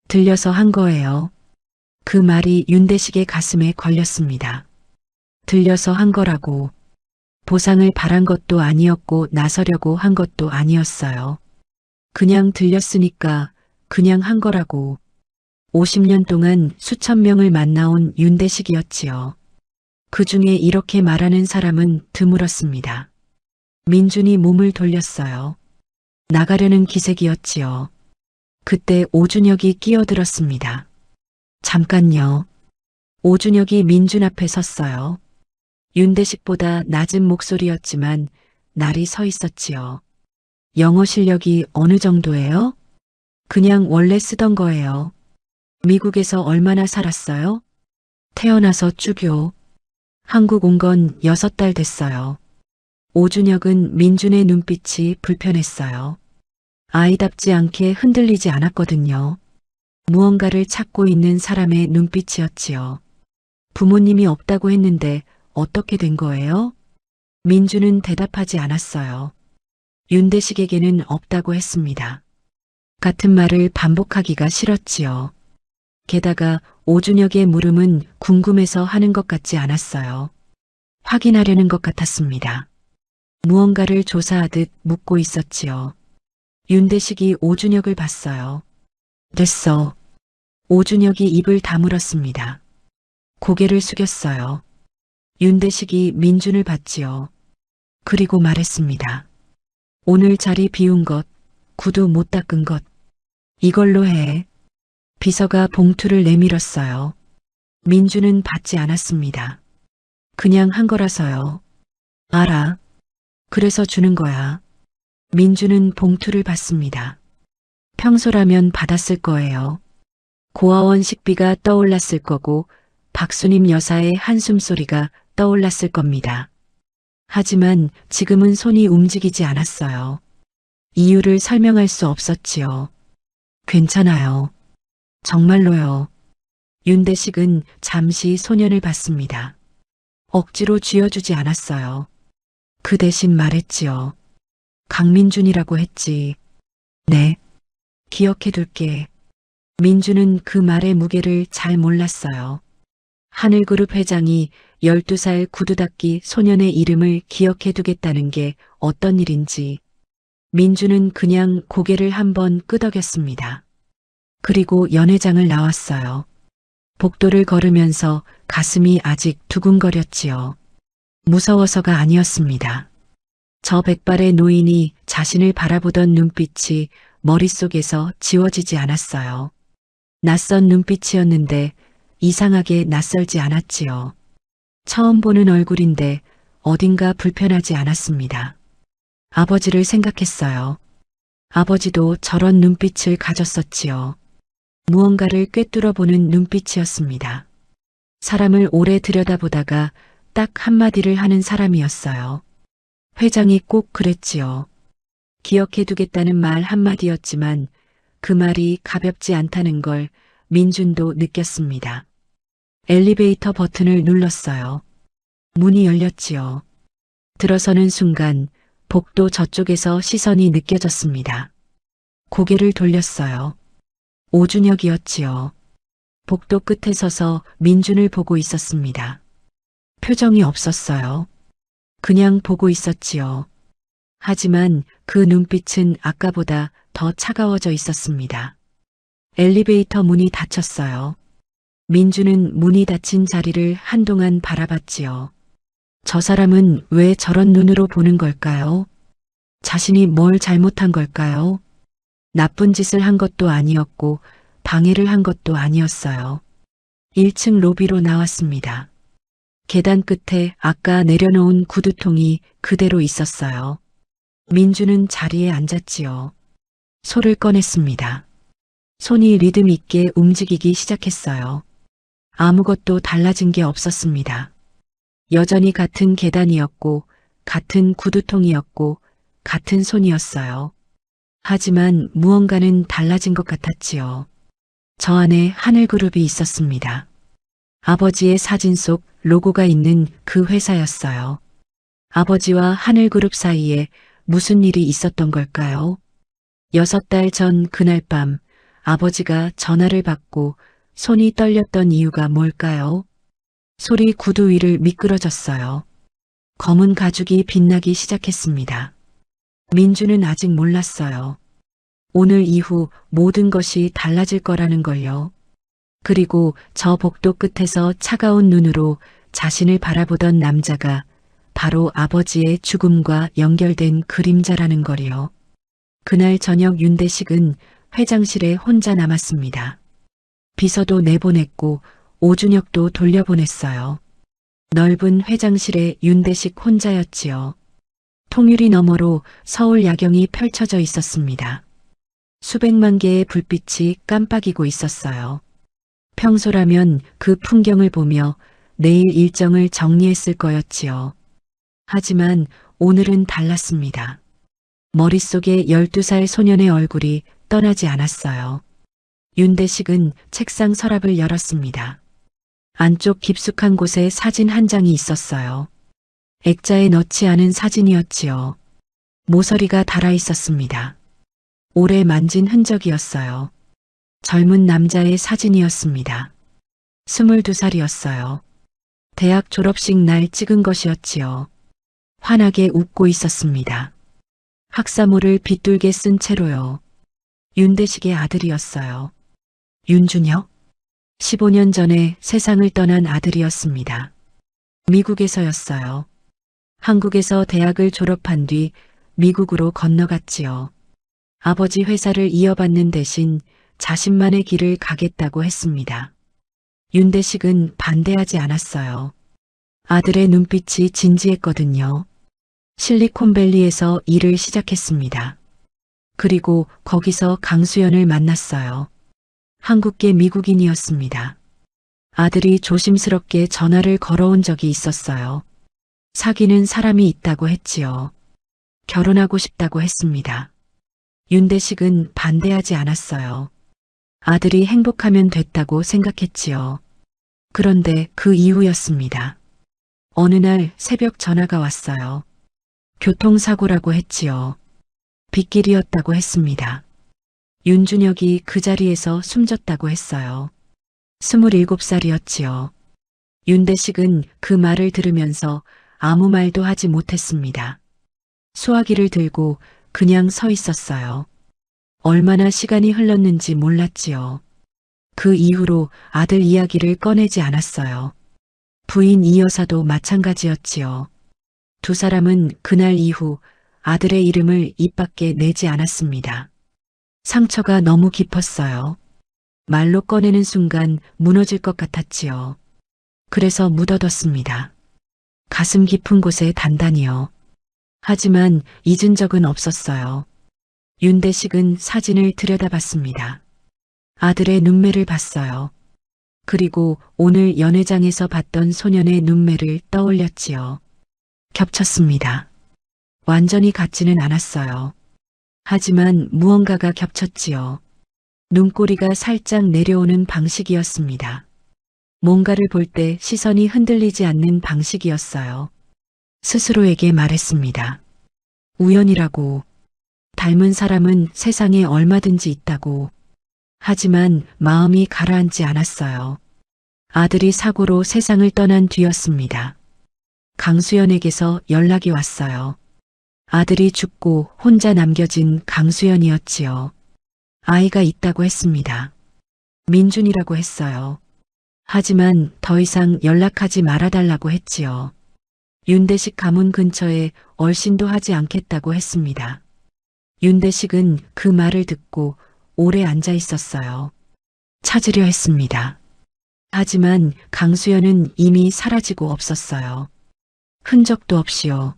들려서 한 거예요. 그 말이 윤대식의 가슴에 걸렸습니다. 들려서 한 거라고. 보상을 바란 것도 아니었고 나서려고 한 것도 아니었어요. 그냥 들렸으니까 그냥 한 거라고. 50년 동안 수천 명을 만나온 윤대식이었지요. 그 중에 이렇게 말하는 사람은 드물었습니다. 민준이 몸을 돌렸어요. 나가려는 기색이었지요. 그때 오준혁이 끼어들었습니다. 잠깐요. 오준혁이 민준 앞에 섰어요. 윤대식보다 낮은 목소리였지만 날이 서 있었지요. 영어 실력이 어느 정도예요? 그냥 원래 쓰던 거예요. 미국에서 얼마나 살았어요? 태어나서 쭉요. 한국 온 건 6달 됐어요. 오준혁은 민준의 눈빛이 불편했어요. 아이답지 않게 흔들리지 않았거든요. 무언가를 찾고 있는 사람의 눈빛이었지요. 부모님이 없다고 했는데 어떻게 된 거예요? 민준은 대답하지 않았어요. 윤대식에게는 없다고 했습니다. 같은 말을 반복하기가 싫었지요. 게다가 오준혁의 물음은 궁금해서 하는 것 같지 않았어요. 확인하려는 것 같았습니다. 무언가를 조사하듯 묻고 있었지요. 윤대식이 오준혁을 봤어요. 됐어. 오준혁이 입을 다물었습니다. 고개를 숙였어요. 윤대식이 민준을 봤지요. 그리고 말했습니다. 오늘 자리 비운 것, 구두 못 닦은 것, 이걸로 해. 비서가 봉투를 내밀었어요. 민준은 받지 않았습니다. 그냥 한 거라서요. 알아. 그래서 주는 거야. 민준은 봉투를 받습니다. 평소라면 받았을 거예요. 고아원 식비가 떠올랐을 거고 박수님 여사의 한숨소리가 떠올랐을 겁니다. 하지만 지금은 손이 움직이지 않았어요. 이유를 설명할 수 없었지요. 괜찮아요. 정말로요. 윤대식은 잠시 소년을 봤습니다. 억지로 쥐어주지 않았어요. 그 대신 말했지요. 강민준이라고 했지. 네. 기억해둘게. 민준은 그 말의 무게를 잘 몰랐어요. 하늘그룹 회장이 12살 구두닦이 소년의 이름을 기억해두겠다는 게 어떤 일인지 민주는 그냥 고개를 한번 끄덕였습니다. 그리고 연회장을 나왔어요. 복도를 걸으면서 가슴이 아직 두근거렸지요. 무서워서가 아니었습니다. 저 백발의 노인이 자신을 바라보던 눈빛이 머릿속에서 지워지지 않았어요. 낯선 눈빛이었는데 이상하게 낯설지 않았지요. 처음 보는 얼굴인데 어딘가 불편하지 않았습니다. 아버지를 생각했어요. 아버지도 저런 눈빛을 가졌었지요. 무언가를 꿰뚫어보는 눈빛이었습니다. 사람을 오래 들여다보다가 딱 한마디를 하는 사람이었어요. 회장이 꼭 그랬지요. 기억해두겠다는 말 한마디였지만 그 말이 가볍지 않다는 걸 민준도 느꼈습니다. 엘리베이터 버튼을 눌렀어요. 문이 열렸지요. 들어서는 순간 복도 저쪽에서 시선이 느껴졌습니다. 고개를 돌렸어요. 오준혁이었지요. 복도 끝에 서서 민준을 보고 있었습니다. 표정이 없었어요. 그냥 보고 있었지요. 하지만 그 눈빛은 아까보다 더 차가워져 있었습니다. 엘리베이터 문이 닫혔어요. 민주는 문이 닫힌 자리를 한동안 바라봤지요. 저 사람은 왜 저런 눈으로 보는 걸까요? 자신이 뭘 잘못한 걸까요? 나쁜 짓을 한 것도 아니었고 방해를 한 것도 아니었어요. 1층 로비로 나왔습니다. 계단 끝에 아까 내려놓은 구두통이 그대로 있었어요. 민주는 자리에 앉았지요. 소를 꺼냈습니다. 손이 리듬 있게 움직이기 시작했어요. 아무것도 달라진 게 없었습니다. 여전히 같은 계단이었고, 같은 구두통이었고, 같은 손이었어요. 하지만 무언가는 달라진 것 같았지요. 저 안에 하늘그룹이 있었습니다. 아버지의 사진 속 로고가 있는 그 회사였어요. 아버지와 하늘그룹 사이에 무슨 일이 있었던 걸까요? 6달 전 그날 밤 아버지가 전화를 받고 손이 떨렸던 이유가 뭘까요? 솔이 구두 위를 미끄러졌어요. 검은 가죽이 빛나기 시작했습니다. 민주는 아직 몰랐어요. 오늘 이후 모든 것이 달라질 거라는 걸요. 그리고 저 복도 끝에서 차가운 눈으로 자신을 바라보던 남자가 바로 아버지의 죽음과 연결된 그림자라는 걸요. 그날 저녁 윤대식은 회장실에 혼자 남았습니다. 비서도 내보냈고 오준혁도 돌려보냈어요. 넓은 회장실에 윤대식 혼자였지요. 통유리 너머로 서울 야경이 펼쳐져 있었습니다. 수백만 개의 불빛이 깜빡이고 있었어요. 평소라면 그 풍경을 보며 내일 일정을 정리했을 거였지요. 하지만 오늘은 달랐습니다. 머릿속에 12살 소년의 얼굴이 떠나지 않았어요. 윤대식은 책상 서랍을 열었습니다. 안쪽 깊숙한 곳에 사진 한 장이 있었어요. 액자에 넣지 않은 사진이었지요. 모서리가 달아 있었습니다. 오래 만진 흔적이었어요. 젊은 남자의 사진이었습니다. 22살이었어요. 대학 졸업식 날 찍은 것이었지요. 환하게 웃고 있었습니다. 학사모를 빗둘게 쓴 채로요. 윤대식의 아들이었어요. 윤준혁? 15년 전에 세상을 떠난 아들이었습니다. 미국에서였어요. 한국에서 대학을 졸업한 뒤 미국으로 건너갔지요. 아버지 회사를 이어받는 대신 자신만의 길을 가겠다고 했습니다. 윤대식은 반대하지 않았어요. 아들의 눈빛이 진지했거든요. 실리콘밸리에서 일을 시작했습니다. 그리고 거기서 강수연을 만났어요. 한국계 미국인이었습니다. 아들이 조심스럽게 전화를 걸어온 적이 있었어요. 사귀는 사람이 있다고 했지요. 결혼하고 싶다고 했습니다. 윤대식은 반대하지 않았어요. 아들이 행복하면 됐다고 생각했지요. 그런데 그 이후였습니다. 어느 날 새벽 전화가 왔어요. 교통사고라고 했지요. 빗길이었다고 했습니다. 윤준혁이 그 자리에서 숨졌다고 했어요. 27살이었지요. 윤대식은 그 말을 들으면서 아무 말도 하지 못했습니다. 수화기를 들고 그냥 서 있었어요. 얼마나 시간이 흘렀는지 몰랐지요. 그 이후로 아들 이야기를 꺼내지 않았어요. 부인 이 여사도 마찬가지였지요. 두 사람은 그날 이후 아들의 이름을 입 밖에 내지 않았습니다. 상처가 너무 깊었어요. 말로 꺼내는 순간 무너질 것 같았지요. 그래서 묻어뒀습니다. 가슴 깊은 곳에 단단히요. 하지만 잊은 적은 없었어요. 윤대식은 사진을 들여다봤습니다. 아들의 눈매를 봤어요. 그리고 오늘 연회장에서 봤던 소년의 눈매를 떠올렸지요. 겹쳤습니다. 완전히 같지는 않았어요. 하지만 무언가가 겹쳤지요. 눈꼬리가 살짝 내려오는 방식이었습니다. 뭔가를 볼 때 시선이 흔들리지 않는 방식이었어요. 스스로에게 말했습니다. 우연이라고. 닮은 사람은 세상에 얼마든지 있다고. 하지만 마음이 가라앉지 않았어요. 아들이 사고로 세상을 떠난 뒤였습니다. 강수연에게서 연락이 왔어요. 아들이 죽고 혼자 남겨진 강수연이었지요. 아이가 있다고 했습니다. 민준이라고 했어요. 하지만 더 이상 연락하지 말아달라고 했지요. 윤대식 가문 근처에 얼씬도 하지 않겠다고 했습니다. 윤대식은 그 말을 듣고 오래 앉아 있었어요. 찾으려 했습니다. 하지만 강수연은 이미 사라지고 없었어요. 흔적도 없이요.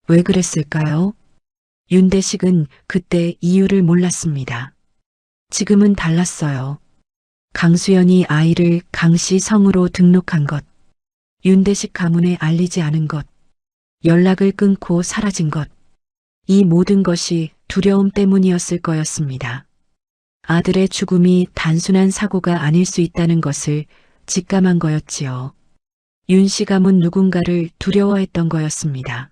왜 그랬을까요? 윤대식은 그때 이유를 몰랐습니다. 지금은 달랐어요. 강수연이 아이를 강씨 성으로 등록한 것, 윤대식 가문에 알리지 않은 것, 연락을 끊고 사라진 것, 이 모든 것이 두려움 때문이었을 거였습니다. 아들의 죽음이 단순한 사고가 아닐 수 있다는 것을 직감한 거였지요. 윤씨 가문 누군가를 두려워했던 거였습니다.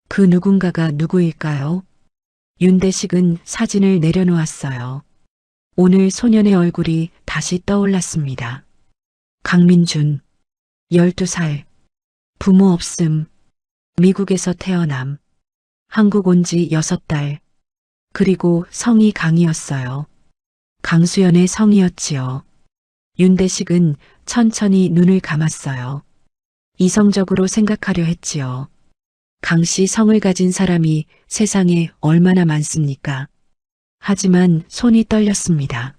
그 누군가가 누구일까요? 윤대식은 사진을 내려놓았어요. 오늘 소년의 얼굴이 다시 떠올랐습니다. 강민준, 12살, 부모 없음, 미국에서 태어남, 한국 온 지 6달, 그리고 성이 강이었어요. 강수연의 성이었지요. 윤대식은 천천히 눈을 감았어요. 이성적으로 생각하려 했지요. 강씨 성을 가진 사람이 세상에 얼마나 많습니까? 하지만 손이 떨렸습니다.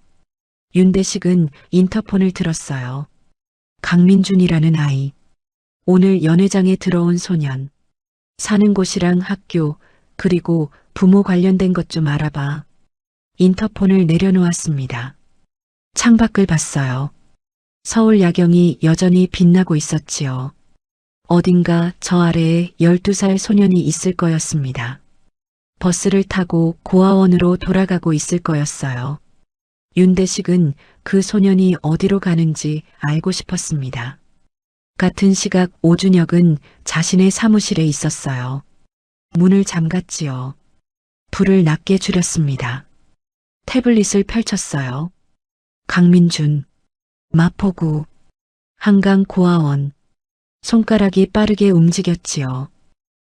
윤대식은 인터폰을 들었어요. 강민준이라는 아이. 오늘 연회장에 들어온 소년. 사는 곳이랑 학교, 그리고 부모 관련된 것 좀 알아봐. 인터폰을 내려놓았습니다. 창밖을 봤어요. 서울 야경이 여전히 빛나고 있었지요. 어딘가 저 아래에 12살 소년이 있을 거였습니다. 버스를 타고 고아원으로 돌아가고 있을 거였어요. 윤대식은 그 소년이 어디로 가는지 알고 싶었습니다. 같은 시각 오준혁은 자신의 사무실에 있었어요. 문을 잠갔지요. 불을 낮게 줄였습니다. 태블릿을 펼쳤어요. 강민준, 마포구, 한강 고아원. 손가락이 빠르게 움직였지요.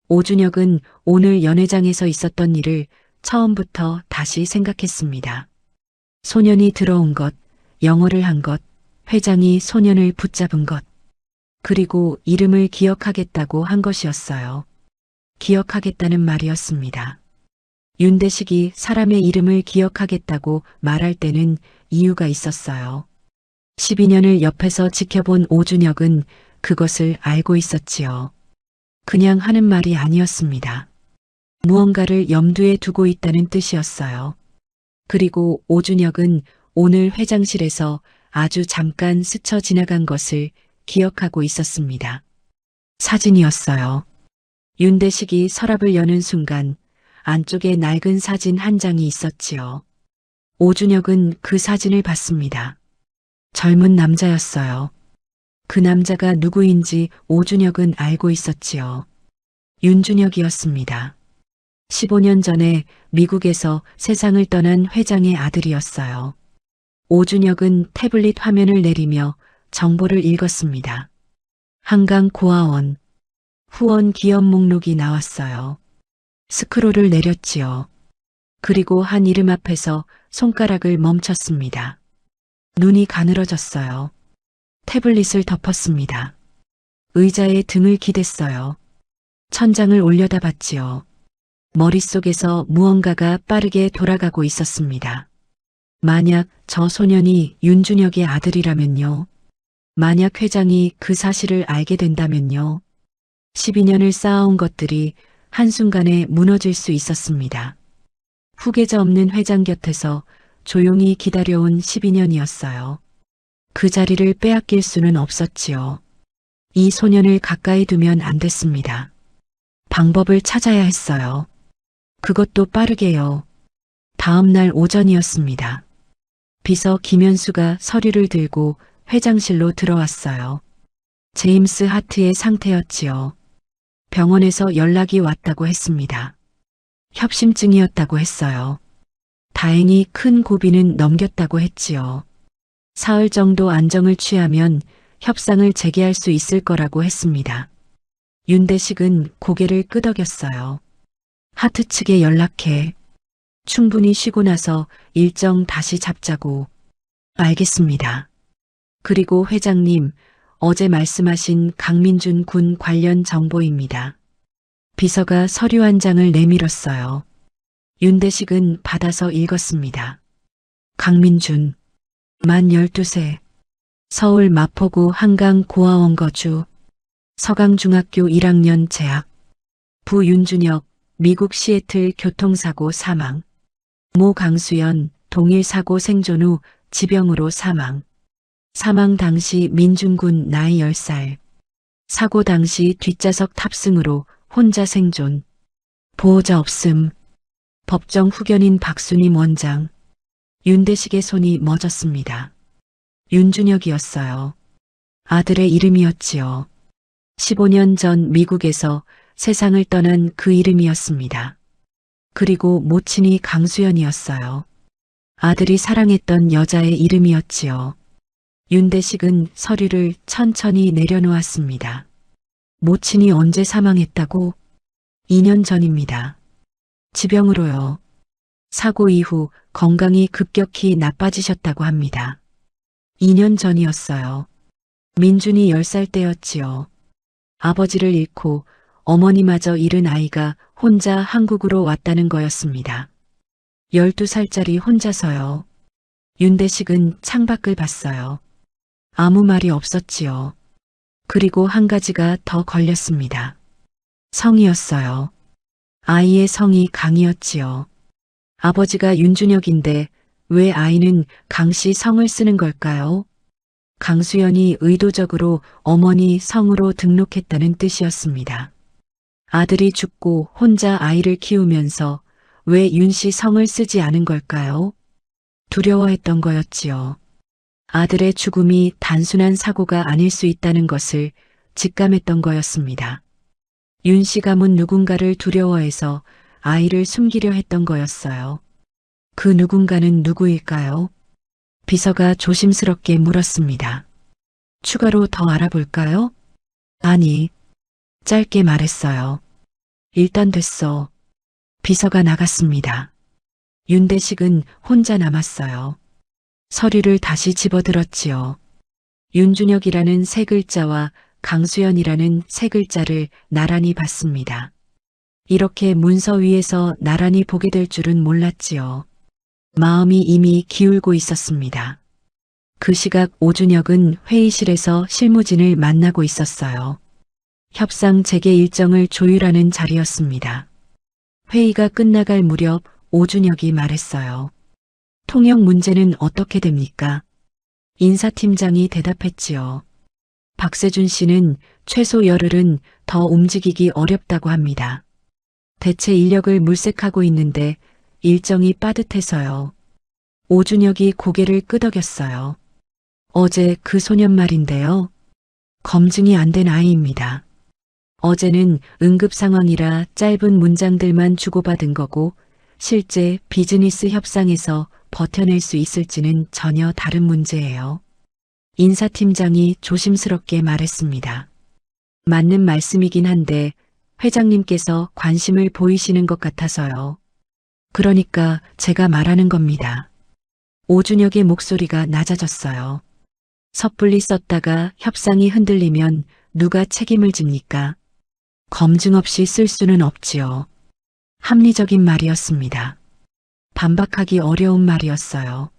오준혁은 오늘 연회장에서 있었던 일을 처음부터 다시 생각했습니다. 소년이 들어온 것, 영어를 한 것, 회장이 소년을 붙잡은 것, 그리고 이름을 기억하겠다고 한 것이었어요. 기억하겠다는 말이었습니다. 윤대식이 사람의 이름을 기억하겠다고 말할 때는 이유가 있었어요. 12년을 옆에서 지켜본 오준혁은 그것을 알고 있었지요. 그냥 하는 말이 아니었습니다. 무언가를 염두에 두고 있다는 뜻이었어요. 그리고 오준혁은 오늘 회장실에서 아주 잠깐 스쳐 지나간 것을 기억하고 있었습니다. 사진이었어요. 윤대식이 서랍을 여는 순간 안쪽에 낡은 사진 한 장이 있었지요. 오준혁은 그 사진을 봤습니다. 젊은 남자였어요. 그 남자가 누구인지 오준혁은 알고 있었지요. 윤준혁이었습니다. 15년 전에 미국에서 세상을 떠난 회장의 아들이었어요. 오준혁은 태블릿 화면을 내리며 정보를 읽었습니다. 한강 고아원. 후원 기업 목록이 나왔어요. 스크롤을 내렸지요. 그리고 한 이름 앞에서 손가락을 멈췄습니다. 눈이 가늘어졌어요. 태블릿을 덮었습니다. 의자에 등을 기댔어요. 천장을 올려다봤지요. 머릿속에서 무언가가 빠르게 돌아가고 있었습니다. 만약 저 소년이 윤준혁의 아들이라면요. 만약 회장이 그 사실을 알게 된다면요. 12년을 쌓아온 것들이 한순간에 무너질 수 있었습니다. 후계자 없는 회장 곁에서 조용히 기다려온 12년이었어요. 그 자리를 빼앗길 수는 없었지요. 이 소년을 가까이 두면 안 됐습니다. 방법을 찾아야 했어요. 그것도 빠르게요. 다음 날 오전이었습니다. 비서 김현수가 서류를 들고 회장실로 들어왔어요. 제임스 하트의 상태였지요. 병원에서 연락이 왔다고 했습니다. 협심증이었다고 했어요. 다행히 큰 고비는 넘겼다고 했지요. 사흘 정도 안정을 취하면 협상을 재개할 수 있을 거라고 했습니다. 윤대식은 고개를 끄덕였어요. 하트 측에 연락해. 충분히 쉬고 나서 일정 다시 잡자고. 알겠습니다. 그리고 회장님, 어제 말씀하신 강민준 군 관련 정보입니다. 비서가 서류 한 장을 내밀었어요. 윤대식은 받아서 읽었습니다. 강민준, 만 12세, 서울 마포구 한강 고아원 거주, 서강중학교 1학년 재학, 부 윤준혁, 미국 시애틀 교통사고 사망, 모 강수연, 동일 사고 생존 후 지병으로 사망, 사망 당시 민준군 나이 10살, 사고 당시 뒷좌석 탑승으로 혼자 생존, 보호자 없음, 법정 후견인 박수님 원장, 윤대식의 손이 멎었습니다. 윤준혁이었어요. 아들의 이름이었지요. 15년 전 미국에서 세상을 떠난 그 이름이었습니다. 그리고 모친이 강수연이었어요. 아들이 사랑했던 여자의 이름이었지요. 윤대식은 서류를 천천히 내려놓았습니다. 모친이 언제 사망했다고? 2년 전입니다. 지병으로요. 사고 이후 건강이 급격히 나빠지셨다고 합니다. 2년 전이었어요. 민준이 10살 때였지요. 아버지를 잃고 어머니마저 잃은 아이가 혼자 한국으로 왔다는 거였습니다. 12살짜리 혼자서요. 윤대식은 창밖을 봤어요. 아무 말이 없었지요. 그리고 한 가지가 더 걸렸습니다. 성이었어요. 아이의 성이 강이었지요. 아버지가 윤준혁인데 왜 아이는 강씨 성을 쓰는 걸까요? 강수연이 의도적으로 어머니 성으로 등록했다는 뜻이었습니다. 아들이 죽고 혼자 아이를 키우면서 왜 윤씨 성을 쓰지 않은 걸까요? 두려워했던 거였지요. 아들의 죽음이 단순한 사고가 아닐 수 있다는 것을 직감했던 거였습니다. 윤씨 가문 누군가를 두려워해서 아이를 숨기려 했던 거였어요. 그 누군가는 누구일까요? 비서가 조심스럽게 물었습니다. 추가로 더 알아볼까요? 아니, 짧게 말했어요. 일단 됐어. 비서가 나갔습니다. 윤대식은 혼자 남았어요. 서류를 다시 집어들었지요. 윤준혁이라는 세 글자와 강수연이라는 세 글자를 나란히 봤습니다. 이렇게 문서 위에서 나란히 보게 될 줄은 몰랐지요. 마음이 이미 기울고 있었습니다. 그 시각 오준혁은 회의실에서 실무진을 만나고 있었어요. 협상 재개 일정을 조율하는 자리였습니다. 회의가 끝나갈 무렵 오준혁이 말했어요. 통역 문제는 어떻게 됩니까? 인사팀장이 대답했지요. 박세준 씨는 최소 열흘은 더 움직이기 어렵다고 합니다. 대체 인력을 물색하고 있는데 일정이 빠듯해서요. 오준혁이 고개를 끄덕였어요. 어제 그 소년 말인데요. 검증이 안 된 아이입니다. 어제는 응급 상황이라 짧은 문장들만 주고받은 거고 실제 비즈니스 협상에서 버텨낼 수 있을지는 전혀 다른 문제예요. 인사팀장이 조심스럽게 말했습니다. 맞는 말씀이긴 한데 회장님께서 관심을 보이시는 것 같아서요. 그러니까 제가 말하는 겁니다. 오준혁의 목소리가 낮아졌어요. 섣불리 썼다가 협상이 흔들리면 누가 책임을 집니까? 검증 없이 쓸 수는 없지요. 합리적인 말이었습니다. 반박하기 어려운 말이었어요.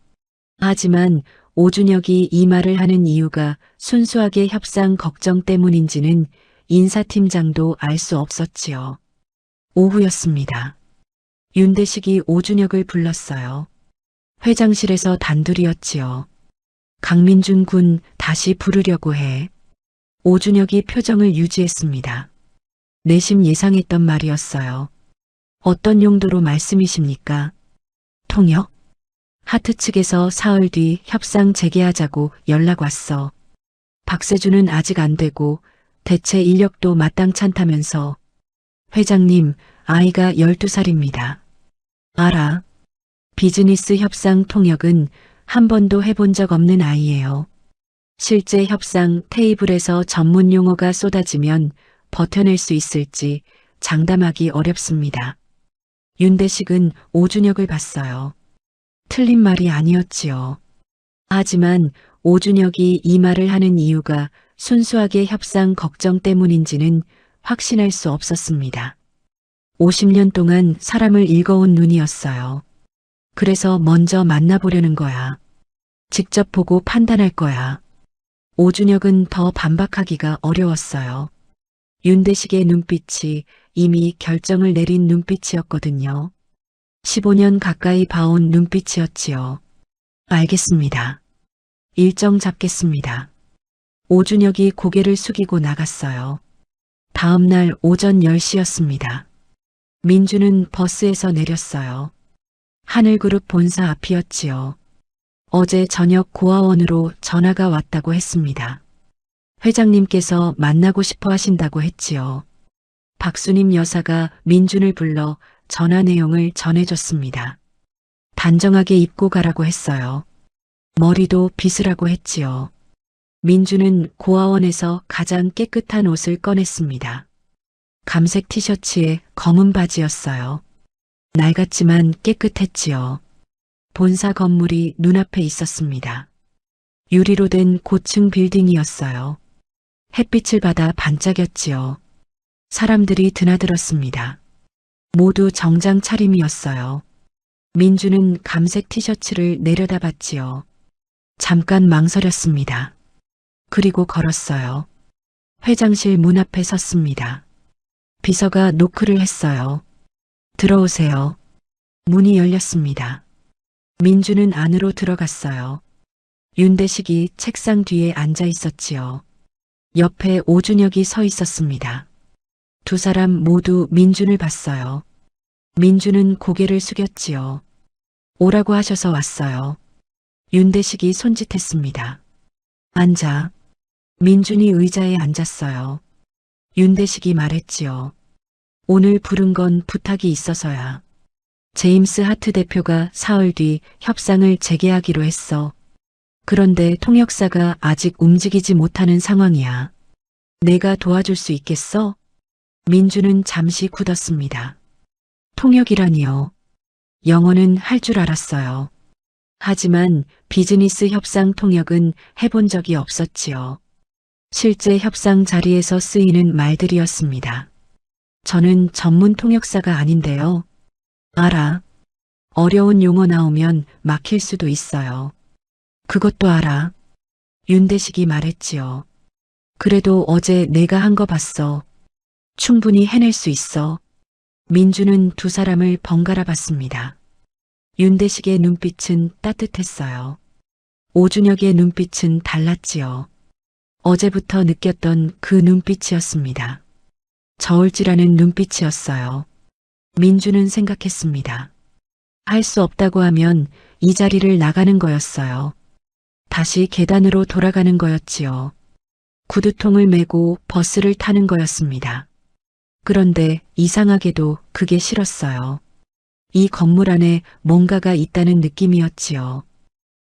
하지만 오준혁이 이 말을 하는 이유가 순수하게 협상 걱정 때문인지는 인사팀장도 알 수 없었지요. 오후였습니다. 윤대식이 오준혁을 불렀어요. 회장실에서 단둘이었지요. 강민준 군 다시 부르려고 해. 오준혁이 표정을 유지했습니다. 내심 예상했던 말이었어요. 어떤 용도로 말씀이십니까? 통역? 하트 측에서 사흘 뒤 협상 재개하자고 연락 왔어. 박세주는 아직 안 되고 대체 인력도 마땅찮다면서. 회장님, 아이가 12살입니다. 알아. 비즈니스 협상 통역은 한 번도 해본 적 없는 아이예요. 실제 협상 테이블에서 전문 용어가 쏟아지면 버텨낼 수 있을지 장담하기 어렵습니다. 윤대식은 오준혁을 봤어요. 틀린 말이 아니었지요. 하지만 오준혁이 이 말을 하는 이유가 순수하게 협상 걱정 때문인지는 확신할 수 없었습니다. 50년 동안 사람을 읽어온 눈이었어요. 그래서 먼저 만나보려는 거야. 직접 보고 판단할 거야. 오준혁은 더 반박하기가 어려웠어요. 윤대식의 눈빛이 이미 결정을 내린 눈빛이었거든요. 15년 가까이 봐온 눈빛이었지요. 알겠습니다. 일정 잡겠습니다. 오준혁이 고개를 숙이고 나갔어요. 다음 날 오전 10시였습니다. 민주는 버스에서 내렸어요. 하늘그룹 본사 앞이었지요. 어제 저녁 고아원으로 전화가 왔다고 했습니다. 회장님께서 만나고 싶어 하신다고 했지요. 박수님 여사가 민준을 불러 전화 내용을 전해줬습니다. 단정하게 입고 가라고 했어요. 머리도 빗으라고 했지요. 민주는 고아원에서 가장 깨끗한 옷을 꺼냈습니다. 감색 티셔츠에 검은 바지였어요. 낡았지만 깨끗했지요. 본사 건물이 눈앞에 있었습니다. 유리로 된 고층 빌딩이었어요. 햇빛을 받아 반짝였지요. 사람들이 드나들었습니다. 모두 정장 차림이었어요. 민주는 감색 티셔츠를 내려다봤지요. 잠깐 망설였습니다. 그리고 걸었어요. 회장실 문 앞에 섰습니다. 비서가 노크를 했어요. 들어오세요. 문이 열렸습니다. 민주는 안으로 들어갔어요. 윤대식이 책상 뒤에 앉아 있었지요. 옆에 오준혁이 서 있었습니다. 두 사람 모두 민준을 봤어요. 민주는 고개를 숙였지요. 오라고 하셔서 왔어요. 윤대식이 손짓했습니다. 앉아. 민준이 의자에 앉았어요. 윤대식이 말했지요. 오늘 부른 건 부탁이 있어서야. 제임스 하트 대표가 사흘 뒤 협상을 재개하기로 했어. 그런데 통역사가 아직 움직이지 못하는 상황이야. 내가 도와줄 수 있겠어? 민주는 잠시 굳었습니다. 통역이라니요. 영어는 할 줄 알았어요. 하지만 비즈니스 협상 통역은 해본 적이 없었지요. 실제 협상 자리에서 쓰이는 말들이었습니다. 저는 전문 통역사가 아닌데요. 알아. 어려운 용어 나오면 막힐 수도 있어요. 그것도 알아. 윤대식이 말했지요. 그래도 어제 내가 한 거 봤어. 충분히 해낼 수 있어. 민주는 두 사람을 번갈아 봤습니다. 윤대식의 눈빛은 따뜻했어요. 오준혁의 눈빛은 달랐지요. 어제부터 느꼈던 그 눈빛이었습니다. 저울질하는 눈빛이었어요. 민주는 생각했습니다. 할 수 없다고 하면 이 자리를 나가는 거였어요. 다시 계단으로 돌아가는 거였지요. 구두통을 메고 버스를 타는 거였습니다. 그런데 이상하게도 그게 싫었어요. 이 건물 안에 뭔가가 있다는 느낌이었지요.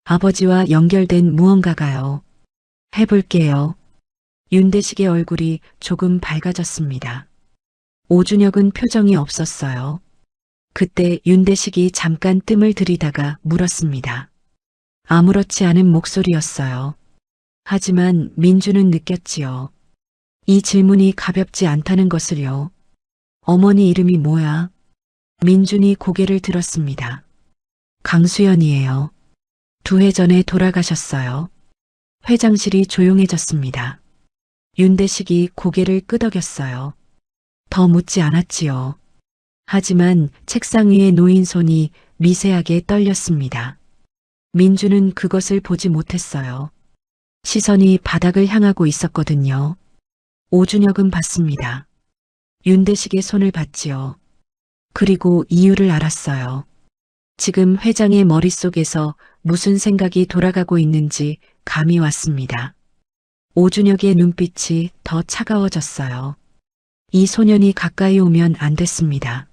아버지와 연결된 무언가가요. 해볼게요. 윤대식의 얼굴이 조금 밝아졌습니다. 오준혁은 표정이 없었어요. 그때 윤대식이 잠깐 뜸을 들이다가 물었습니다. 아무렇지 않은 목소리였어요. 하지만 민주는 느꼈지요. 이 질문이 가볍지 않다는 것을요. 어머니 이름이 뭐야? 민준이 고개를 들었습니다. 강수연이에요. 2해 전에 돌아가셨어요. 회장실이 조용해졌습니다. 윤대식이 고개를 끄덕였어요. 더 묻지 않았지요. 하지만 책상 위에 놓인 손이 미세하게 떨렸습니다. 민주는 그것을 보지 못했어요. 시선이 바닥을 향하고 있었거든요. 오준혁은 봤습니다. 윤대식의 손을 봤지요. 그리고 이유를 알았어요. 지금 회장의 머릿속에서 무슨 생각이 돌아가고 있는지 감이 왔습니다. 오준혁의 눈빛이 더 차가워졌어요. 이 소년이 가까이 오면 안 됐습니다.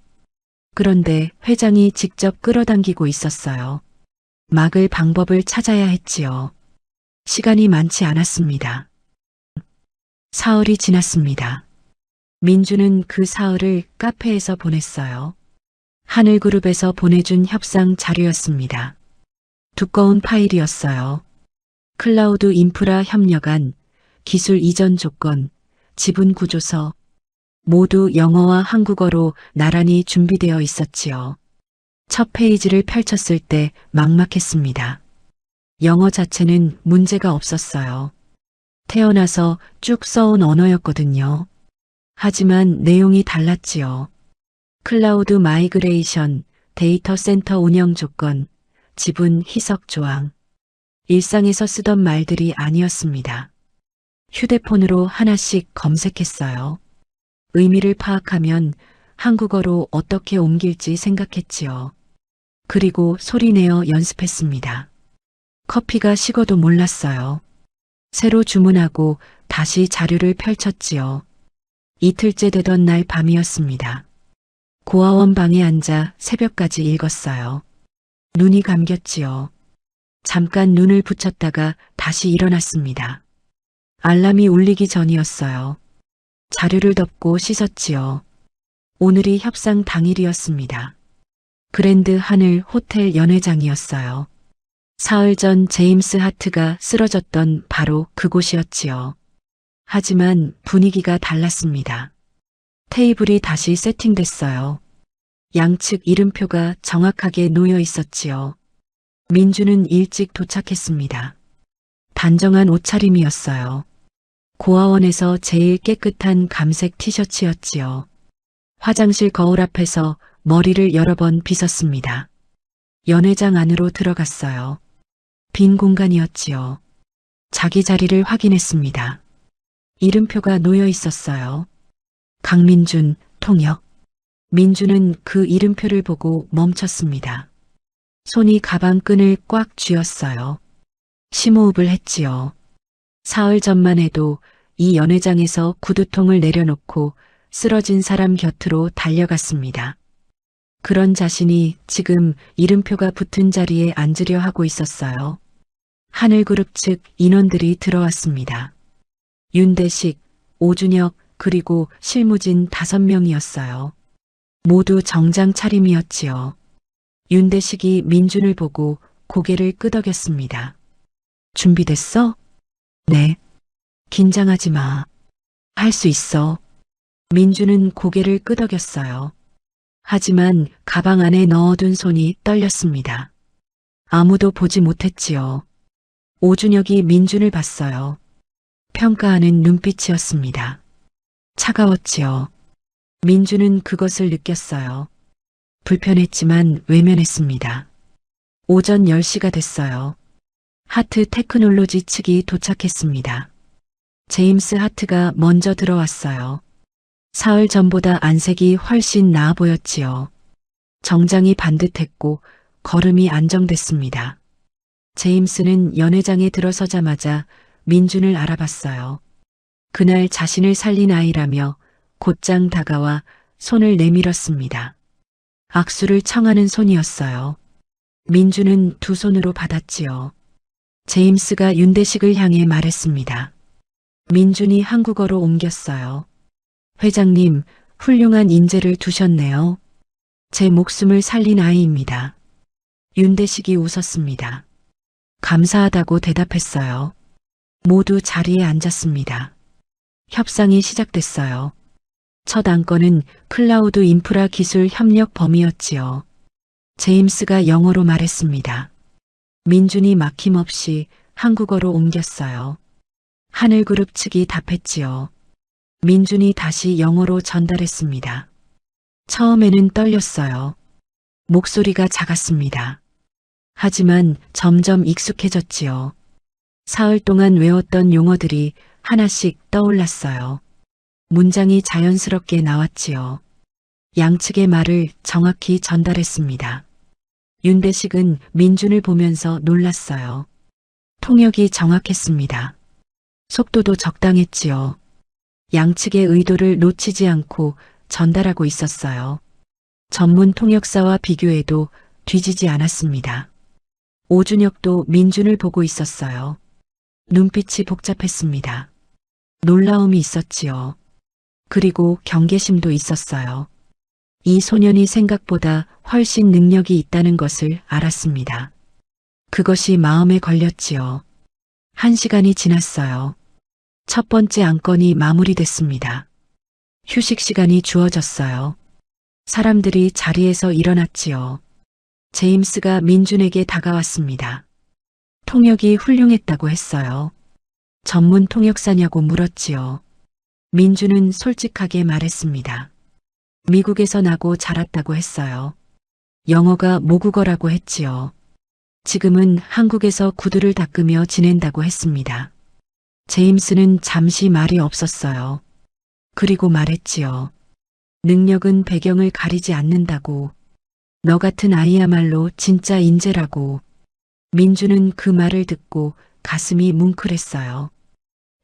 그런데 회장이 직접 끌어당기고 있었어요. 막을 방법을 찾아야 했지요. 시간이 많지 않았습니다. 사흘이 지났습니다. 민주는 그 사흘을 카페에서 보냈어요. 하늘그룹에서 보내준 협상 자료였습니다. 두꺼운 파일이었어요. 클라우드 인프라 협력안, 기술 이전 조건, 지분 구조서, 모두 영어와 한국어로 나란히 준비되어 있었지요. 첫 페이지를 펼쳤을 때 막막했습니다. 영어 자체는 문제가 없었어요. 태어나서 쭉 써온 언어였거든요. 하지만 내용이 달랐지요. 클라우드 마이그레이션, 데이터 센터 운영 조건, 지분 희석 조항. 일상에서 쓰던 말들이 아니었습니다. 휴대폰으로 하나씩 검색했어요. 의미를 파악하면 한국어로 어떻게 옮길지 생각했지요. 그리고 소리내어 연습했습니다. 커피가 식어도 몰랐어요. 새로 주문하고 다시 자료를 펼쳤지요. 이틀째 되던 날 밤이었습니다. 고아원 방에 앉아 새벽까지 읽었어요. 눈이 감겼지요. 잠깐 눈을 붙였다가 다시 일어났습니다. 알람이 울리기 전이었어요. 자료를 덮고 씻었지요. 오늘이 협상 당일이었습니다. 그랜드 하늘 호텔 연회장이었어요. 사흘 전 제임스 하트가 쓰러졌던 바로 그곳이었지요. 하지만 분위기가 달랐습니다. 테이블이 다시 세팅됐어요. 양측 이름표가 정확하게 놓여 있었지요. 민주는 일찍 도착했습니다. 단정한 옷차림이었어요. 고아원에서 제일 깨끗한 감색 티셔츠였지요. 화장실 거울 앞에서 머리를 여러 번 빗었습니다. 연회장 안으로 들어갔어요. 빈 공간이었지요. 자기 자리를 확인했습니다. 이름표가 놓여 있었어요. 강민준, 통역. 민주는 그 이름표를 보고 멈췄습니다. 손이 가방 끈을 꽉 쥐었어요. 심호흡을 했지요. 사흘 전만 해도 이 연회장에서 구두통을 내려놓고 쓰러진 사람 곁으로 달려갔습니다. 그런 자신이 지금 이름표가 붙은 자리에 앉으려 하고 있었어요. 하늘그룹 측 인원들이 들어왔습니다. 윤대식, 오준혁, 그리고 실무진 5명이었어요. 모두 정장 차림이었지요. 윤대식이 민준을 보고 고개를 끄덕였습니다. 준비됐어? 네. 긴장하지 마. 할 수 있어. 민준은 고개를 끄덕였어요. 하지만 가방 안에 넣어둔 손이 떨렸습니다. 아무도 보지 못했지요. 오준혁이 민준을 봤어요. 평가하는 눈빛이었습니다. 차가웠지요. 민준은 그것을 느꼈어요. 불편했지만 외면했습니다. 오전 10시가 됐어요. 하트 테크놀로지 측이 도착했습니다. 제임스 하트가 먼저 들어왔어요. 사흘 전보다 안색이 훨씬 나아 보였지요. 정장이 반듯했고 걸음이 안정됐습니다. 제임스는 연회장에 들어서자마자 민준을 알아봤어요. 그날 자신을 살린 아이라며 곧장 다가와 손을 내밀었습니다. 악수를 청하는 손이었어요. 민준은 두 손으로 받았지요. 제임스가 윤대식을 향해 말했습니다. 민준이 한국어로 옮겼어요. 회장님, 훌륭한 인재를 두셨네요. 제 목숨을 살린 아이입니다. 윤대식이 웃었습니다. 감사하다고 대답했어요. 모두 자리에 앉았습니다. 협상이 시작됐어요. 첫 안건은 클라우드 인프라 기술 협력 범위였지요. 제임스가 영어로 말했습니다. 민준이 막힘없이 한국어로 옮겼어요. 하늘그룹 측이 답했지요. 민준이 다시 영어로 전달했습니다. 처음에는 떨렸어요. 목소리가 작았습니다. 하지만 점점 익숙해졌지요. 사흘 동안 외웠던 용어들이 하나씩 떠올랐어요. 문장이 자연스럽게 나왔지요. 양측의 말을 정확히 전달했습니다. 윤대식은 민준을 보면서 놀랐어요. 통역이 정확했습니다. 속도도 적당했지요. 양측의 의도를 놓치지 않고 전달하고 있었어요. 전문 통역사와 비교해도 뒤지지 않았습니다. 오준혁도 민준을 보고 있었어요. 눈빛이 복잡했습니다. 놀라움이 있었지요. 그리고 경계심도 있었어요. 이 소년이 생각보다 훨씬 능력이 있다는 것을 알았습니다. 그것이 마음에 걸렸지요. 1시간이 지났어요. 첫 번째 안건이 마무리됐습니다. 휴식 시간이 주어졌어요. 사람들이 자리에서 일어났지요. 제임스가 민준에게 다가왔습니다. 통역이 훌륭했다고 했어요. 전문 통역사냐고 물었지요. 민준은 솔직하게 말했습니다. 미국에서 나고 자랐다고 했어요. 영어가 모국어라고 했지요. 지금은 한국에서 구두를 닦으며 지낸다고 했습니다. 제임스는 잠시 말이 없었어요. 그리고 말했지요. 능력은 배경을 가리지 않는다고. 너 같은 아이야말로 진짜 인재라고. 민준은 그 말을 듣고 가슴이 뭉클했어요.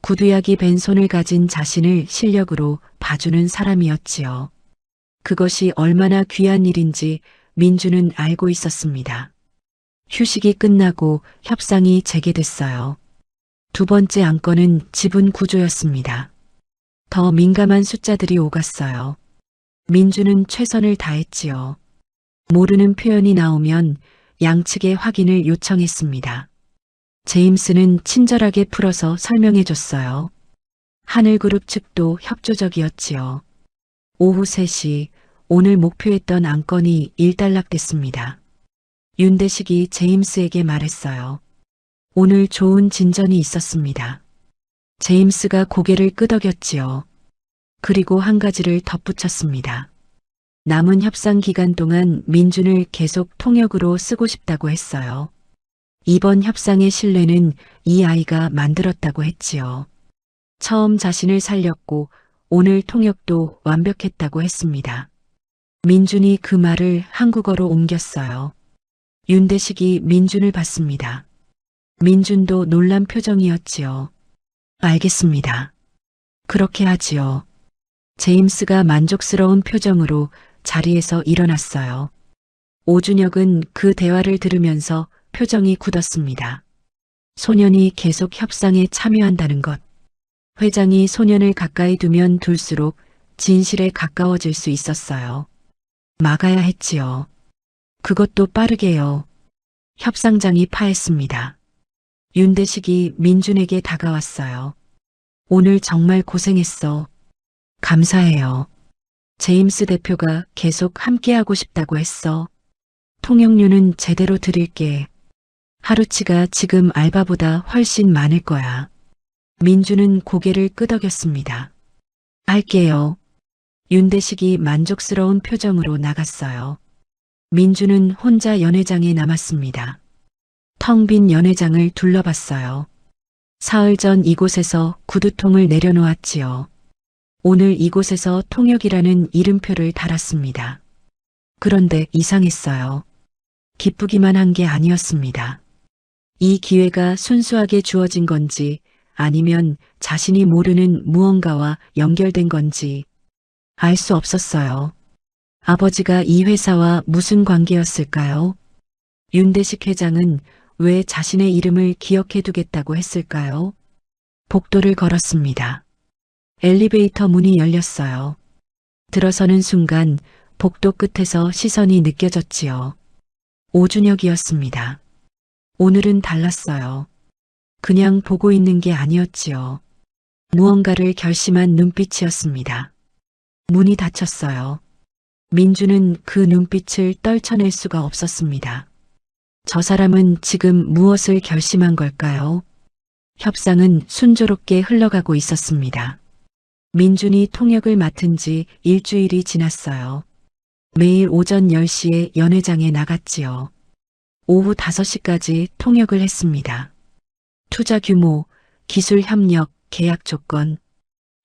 구두약이 벤 손을 가진 자신을 실력으로 봐주는 사람이었지요. 그것이 얼마나 귀한 일인지 민준은 알고 있었습니다. 휴식이 끝나고 협상이 재개됐어요. 두 번째 안건은 지분 구조였습니다. 더 민감한 숫자들이 오갔어요. 민준은 최선을 다했지요. 모르는 표현이 나오면 양측의 확인을 요청했습니다. 제임스는 친절하게 풀어서 설명해 줬어요. 하늘그룹 측도 협조적이었지요. 오후 3시 오늘 목표했던 안건이 일단락됐습니다. 윤대식이 제임스에게 말했어요. 오늘 좋은 진전이 있었습니다. 제임스가 고개를 끄덕였지요. 그리고 한 가지를 덧붙였습니다. 남은 협상 기간 동안 민준을 계속 통역으로 쓰고 싶다고 했어요. 이번 협상의 신뢰는 이 아이가 만들었다고 했지요. 처음 자신을 살렸고 오늘 통역도 완벽했다고 했습니다. 민준이 그 말을 한국어로 옮겼어요. 윤대식이 민준을 봤습니다. 민준도 놀란 표정이었지요. 알겠습니다. 그렇게 하지요. 제임스가 만족스러운 표정으로 자리에서 일어났어요. 오준혁은 그 대화를 들으면서 표정이 굳었습니다. 소년이 계속 협상에 참여한다는 것. 회장이 소년을 가까이 두면 둘수록 진실에 가까워질 수 있었어요. 막아야 했지요. 그것도 빠르게요. 협상장이 파했습니다. 윤대식이 민준에게 다가왔어요. 오늘 정말 고생했어. 감사해요. 제임스 대표가 계속 함께하고 싶다고 했어. 통역료는 제대로 드릴게. 하루치가 지금 알바보다 훨씬 많을 거야. 민준은 고개를 끄덕였습니다. 할게요. 윤대식이 만족스러운 표정으로 나갔어요. 민준은 혼자 연회장에 남았습니다. 텅 빈 연회장을 둘러봤어요. 사흘 전 이곳에서 구두통을 내려놓았지요. 오늘 이곳에서 통역이라는 이름표를 달았습니다. 그런데 이상했어요. 기쁘기만 한 게 아니었습니다. 이 기회가 순수하게 주어진 건지 아니면 자신이 모르는 무언가와 연결된 건지 알 수 없었어요. 아버지가 이 회사와 무슨 관계였을까요? 윤대식 회장은 왜 자신의 이름을 기억해 두겠다고 했을까요? 복도를 걸었습니다. 엘리베이터 문이 열렸어요. 들어서는 순간 복도 끝에서 시선이 느껴졌지요. 오준혁이었습니다. 오늘은 달랐어요. 그냥 보고 있는 게 아니었지요. 무언가를 결심한 눈빛이었습니다. 문이 닫혔어요. 민주는 그 눈빛을 떨쳐낼 수가 없었습니다. 저 사람은 지금 무엇을 결심한 걸까요? 협상은 순조롭게 흘러가고 있었습니다. 민준이 통역을 맡은 지 일주일이 지났어요. 매일 오전 10시에 연회장에 나갔지요. 오후 5시까지 통역을 했습니다. 투자 규모, 기술 협력, 계약 조건,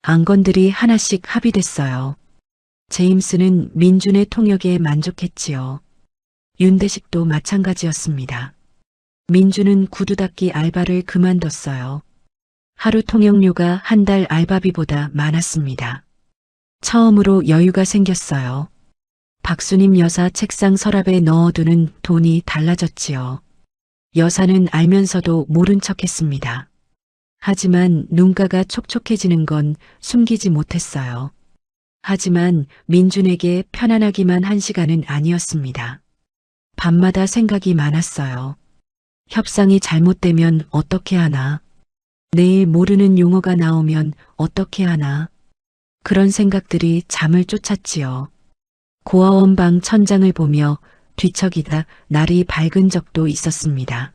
안건들이 하나씩 합의됐어요. 제임스는 민준의 통역에 만족했지요. 윤대식도 마찬가지였습니다. 민준은 구두 닦기 알바를 그만뒀어요. 하루 통역료가 한 달 알바비보다 많았습니다. 처음으로 여유가 생겼어요. 박수님 여사 책상 서랍에 넣어두는 돈이 달라졌지요. 여사는 알면서도 모른 척했습니다. 하지만 눈가가 촉촉해지는 건 숨기지 못했어요. 하지만 민준에게 편안하기만 한 시간은 아니었습니다. 밤마다 생각이 많았어요. 협상이 잘못되면 어떻게 하나? 내일 모르는 용어가 나오면 어떻게 하나? 그런 생각들이 잠을 쫓았지요. 고아원 방 천장을 보며 뒤척이다 날이 밝은 적도 있었습니다.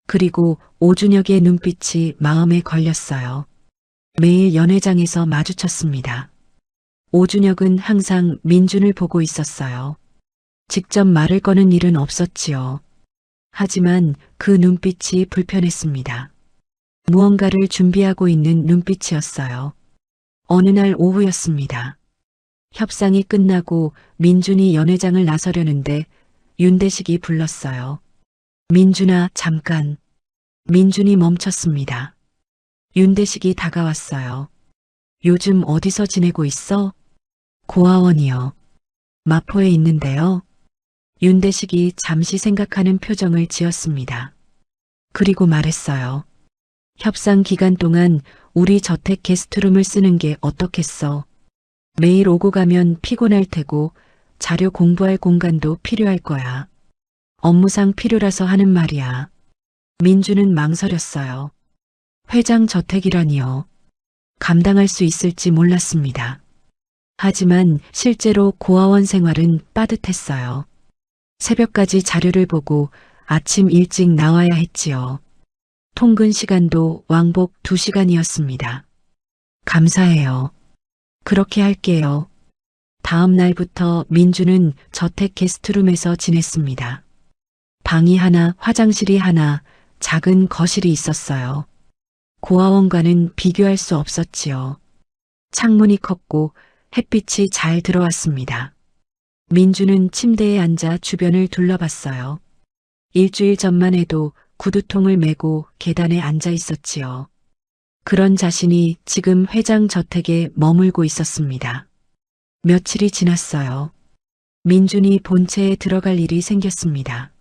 그리고 오준혁의 눈빛이 마음에 걸렸어요. 매일 연회장에서 마주쳤습니다. 오준혁은 항상 민준을 보고 있었어요. 직접 말을 거는 일은 없었지요. 하지만 그 눈빛이 불편했습니다. 무언가를 준비하고 있는 눈빛이었어요. 어느 날 오후였습니다. 협상이 끝나고 민준이 연회장을 나서려는데 윤대식이 불렀어요. 민준아, 잠깐. 민준이 멈췄습니다. 윤대식이 다가왔어요. 요즘 어디서 지내고 있어? 고아원이요. 마포에 있는데요. 윤대식이 잠시 생각하는 표정을 지었습니다. 그리고 말했어요. 협상 기간 동안 우리 저택 게스트룸을 쓰는 게 어떻겠어? 매일 오고 가면 피곤할 테고 자료 공부할 공간도 필요할 거야. 업무상 필요라서 하는 말이야. 민주는 망설였어요. 회장 저택이라니요. 감당할 수 있을지 몰랐습니다. 하지만 실제로 고아원 생활은 빠듯했어요. 새벽까지 자료를 보고 아침 일찍 나와야 했지요. 통근 시간도 왕복 2시간이었습니다. 감사해요. 그렇게 할게요. 다음 날부터 민주는 저택 게스트룸에서 지냈습니다. 방이 하나, 화장실이 하나, 작은 거실이 있었어요. 고아원과는 비교할 수 없었지요. 창문이 컸고 햇빛이 잘 들어왔습니다. 민주는 침대에 앉아 주변을 둘러봤어요. 일주일 전만 해도 구두통을 메고 계단에 앉아 있었지요. 그런 자신이 지금 회장 저택에 머물고 있었습니다. 며칠이 지났어요. 민준이 본체에 들어갈 일이 생겼습니다.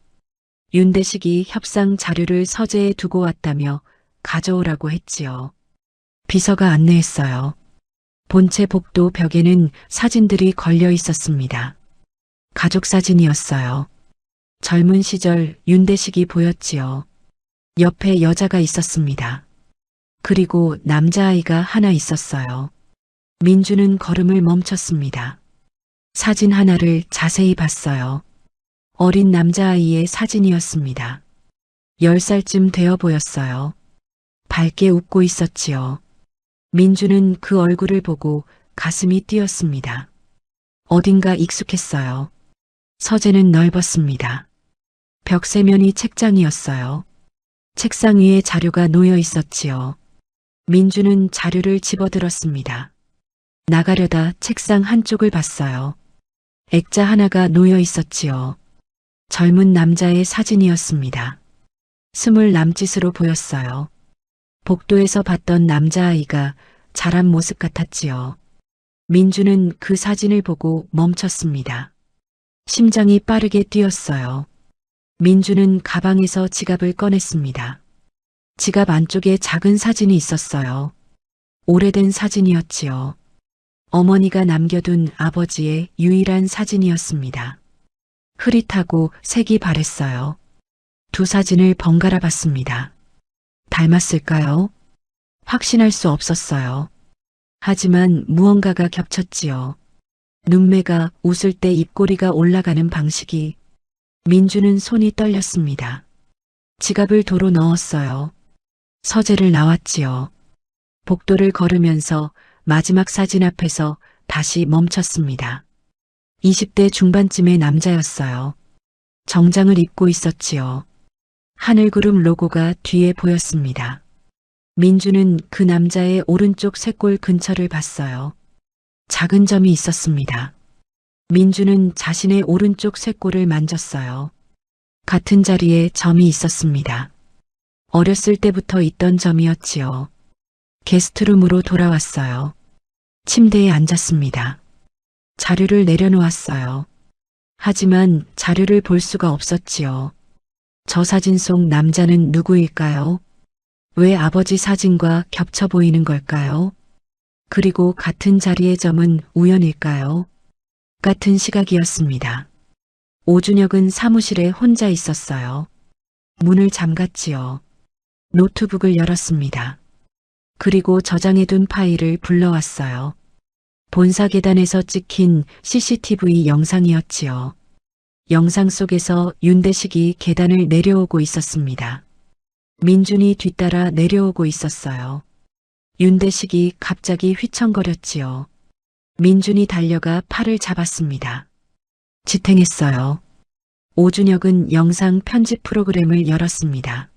윤대식이 협상 자료를 서재에 두고 왔다며 가져오라고 했지요. 비서가 안내했어요. 본체 복도 벽에는 사진들이 걸려 있었습니다. 가족 사진이었어요. 젊은 시절 윤대식이 보였지요. 옆에 여자가 있었습니다. 그리고 남자아이가 하나 있었어요. 민주는 걸음을 멈췄습니다. 사진 하나를 자세히 봤어요. 어린 남자아이의 사진이었습니다. 10살쯤 되어 보였어요. 밝게 웃고 있었지요. 민주는 그 얼굴을 보고 가슴이 뛰었습니다. 어딘가 익숙했어요. 서재는 넓었습니다. 벽 세면이 책장이었어요. 책상 위에 자료가 놓여 있었지요. 민주는 자료를 집어들었습니다. 나가려다 책상 한쪽을 봤어요. 액자 하나가 놓여 있었지요. 젊은 남자의 사진이었습니다. 20 남짓으로 보였어요. 복도에서 봤던 남자아이가 자란 모습 같았지요. 민주는 그 사진을 보고 멈췄습니다. 심장이 빠르게 뛰었어요. 민주는 가방에서 지갑을 꺼냈습니다. 지갑 안쪽에 작은 사진이 있었어요. 오래된 사진이었지요. 어머니가 남겨둔 아버지의 유일한 사진이었습니다. 흐릿하고 색이 바랬어요. 두 사진을 번갈아 봤습니다. 닮았을까요? 확신할 수 없었어요. 하지만 무언가가 겹쳤지요. 눈매가 웃을 때 입꼬리가 올라가는 방식이. 민주는 손이 떨렸습니다. 지갑을 도로 넣었어요. 서재를 나왔지요. 복도를 걸으면서 마지막 사진 앞에서 다시 멈췄습니다. 20대 중반쯤의 남자였어요. 정장을 입고 있었지요. 하늘구름 로고가 뒤에 보였습니다. 민주는 그 남자의 오른쪽 쇄골 근처를 봤어요. 작은 점이 있었습니다. 민주는 자신의 오른쪽 쇄골을 만졌어요. 같은 자리에 점이 있었습니다. 어렸을 때부터 있던 점이었지요. 게스트룸으로 돌아왔어요. 침대에 앉았습니다. 자료를 내려놓았어요. 하지만 자료를 볼 수가 없었지요. 저 사진 속 남자는 누구일까요? 왜 아버지 사진과 겹쳐 보이는 걸까요? 그리고 같은 자리의 점은 우연일까요? 같은 시각이었습니다. 오준혁은 사무실에 혼자 있었어요. 문을 잠갔지요. 노트북을 열었습니다. 그리고 저장해둔 파일을 불러왔어요. 본사 계단에서 찍힌 CCTV 영상이었지요. 영상 속에서 윤대식이 계단을 내려오고 있었습니다. 민준이 뒤따라 내려오고 있었어요. 윤대식이 갑자기 휘청거렸지요. 민준이 달려가 팔을 잡았습니다. 지탱했어요. 오준혁은 영상 편집 프로그램을 열었습니다.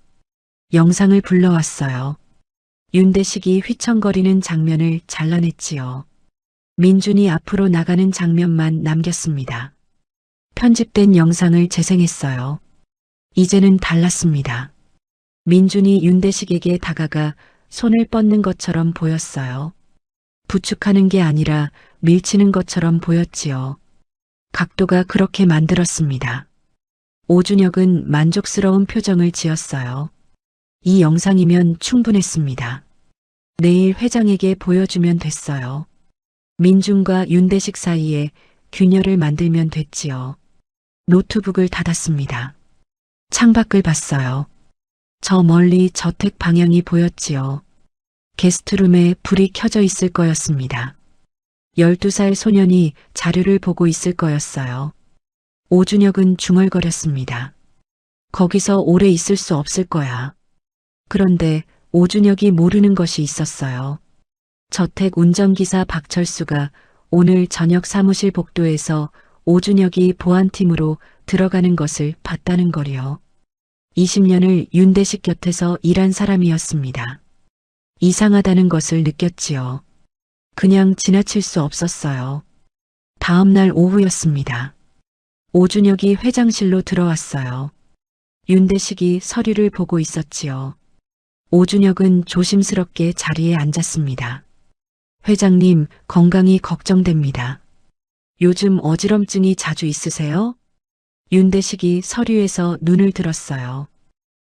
영상을 불러왔어요. 윤대식이 휘청거리는 장면을 잘라냈지요. 민준이 앞으로 나가는 장면만 남겼습니다. 편집된 영상을 재생했어요. 이제는 달랐습니다. 민준이 윤대식에게 다가가 손을 뻗는 것처럼 보였어요. 부축하는 게 아니라 밀치는 것처럼 보였지요. 각도가 그렇게 만들었습니다. 오준혁은 만족스러운 표정을 지었어요. 이 영상이면 충분했습니다. 내일 회장에게 보여주면 됐어요. 민준과 윤대식 사이에 균열을 만들면 됐지요. 노트북을 닫았습니다. 창밖을 봤어요. 저 멀리 저택 방향이 보였지요. 게스트룸에 불이 켜져 있을 거였습니다. 12살 소년이 자료를 보고 있을 거였어요. 오준혁은 중얼거렸습니다. 거기서 오래 있을 수 없을 거야. 그런데 오준혁이 모르는 것이 있었어요. 저택 운전기사 박철수가 오늘 저녁 사무실 복도에서 오준혁이 보안팀으로 들어가는 것을 봤다는 거리요. 20년을 윤대식 곁에서 일한 사람이었습니다. 이상하다는 것을 느꼈지요. 그냥 지나칠 수 없었어요. 다음 날 오후였습니다. 오준혁이 회장실로 들어왔어요. 윤대식이 서류를 보고 있었지요. 오준혁은 조심스럽게 자리에 앉았습니다. 회장님, 건강이 걱정됩니다. 요즘 어지럼증이 자주 있으세요? 윤대식이 서류에서 눈을 들었어요.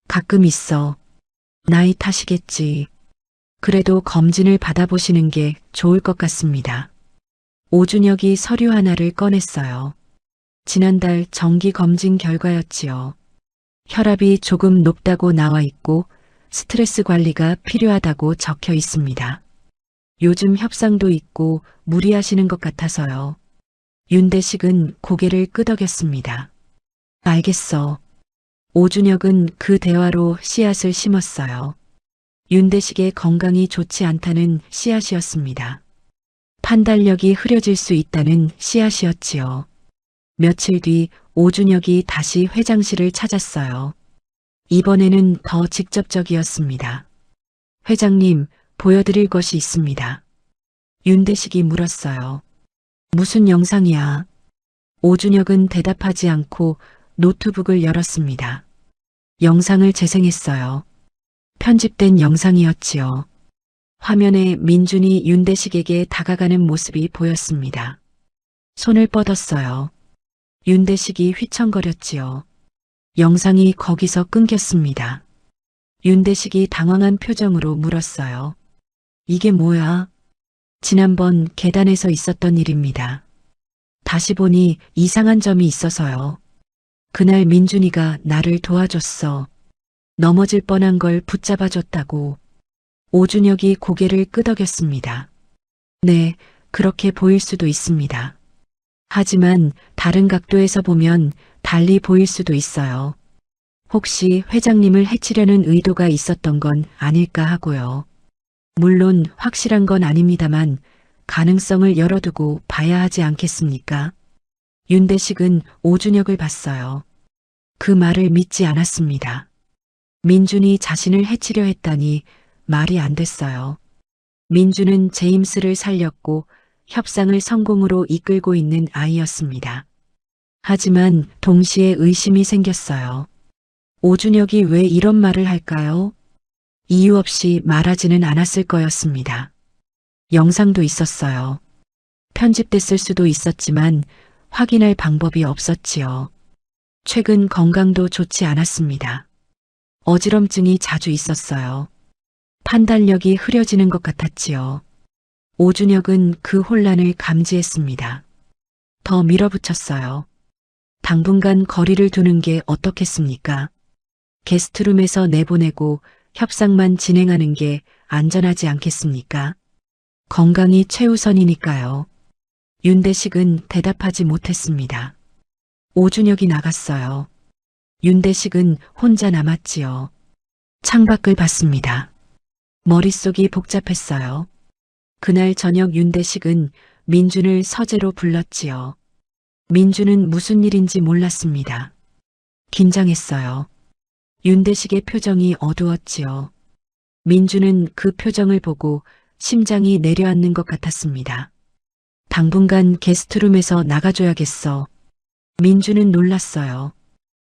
가끔 있어. 나이 탓이겠지. 그래도 검진을 받아보시는 게 좋을 것 같습니다. 오준혁이 서류 하나를 꺼냈어요. 지난달 정기 검진 결과였지요. 혈압이 조금 높다고 나와 있고 스트레스 관리가 필요하다고 적혀 있습니다. 요즘 협상도 있고 무리하시는 것 같아서요. 윤대식은 고개를 끄덕였습니다. 알겠어. 오준혁은 그 대화로 씨앗을 심었어요. 윤대식의 건강이 좋지 않다는 씨앗이었습니다. 판단력이 흐려질 수 있다는 씨앗이었지요. 며칠 뒤 오준혁이 다시 회장실을 찾았어요. 이번에는 더 직접적이었습니다. 회장님, 보여드릴 것이 있습니다. 윤대식이 물었어요. 무슨 영상이야? 오준혁은 대답하지 않고 노트북을 열었습니다. 영상을 재생했어요. 편집된 영상이었지요. 화면에 민준이 윤대식에게 다가가는 모습이 보였습니다. 손을 뻗었어요. 윤대식이 휘청거렸지요. 영상이 거기서 끊겼습니다. 윤대식이 당황한 표정으로 물었어요. 이게 뭐야? 지난번 계단에서 있었던 일입니다. 다시 보니 이상한 점이 있어서요. 그날 민준이가 나를 도와줬어. 넘어질 뻔한 걸 붙잡아줬다고. 오준혁이 고개를 끄덕였습니다. 네, 그렇게 보일 수도 있습니다. 하지만 다른 각도에서 보면 달리 보일 수도 있어요. 혹시 회장님을 해치려는 의도가 있었던 건 아닐까 하고요. 물론 확실한 건 아닙니다만 가능성을 열어두고 봐야 하지 않겠습니까? 윤대식은 오준혁을 봤어요. 그 말을 믿지 않았습니다. 민준이 자신을 해치려 했다니 말이 안 됐어요. 민준은 제임스를 살렸고 협상을 성공으로 이끌고 있는 아이였습니다. 하지만 동시에 의심이 생겼어요. 오준혁이 왜 이런 말을 할까요? 이유 없이 말하지는 않았을 거였습니다. 영상도 있었어요. 편집됐을 수도 있었지만 확인할 방법이 없었지요. 최근 건강도 좋지 않았습니다. 어지럼증이 자주 있었어요. 판단력이 흐려지는 것 같았지요. 오준혁은 그 혼란을 감지했습니다. 더 밀어붙였어요. 당분간 거리를 두는 게 어떻겠습니까? 게스트룸에서 내보내고 협상만 진행하는 게 안전하지 않겠습니까? 건강이 최우선이니까요. 윤대식은 대답하지 못했습니다. 오준혁이 나갔어요. 윤대식은 혼자 남았지요. 창밖을 봤습니다. 머릿속이 복잡했어요. 그날 저녁 윤대식은 민준을 서재로 불렀지요. 민준은 무슨 일인지 몰랐습니다. 긴장했어요. 윤대식의 표정이 어두웠지요. 민준은 그 표정을 보고 심장이 내려앉는 것 같았습니다. 당분간 게스트룸에서 나가줘야겠어. 민준은 놀랐어요.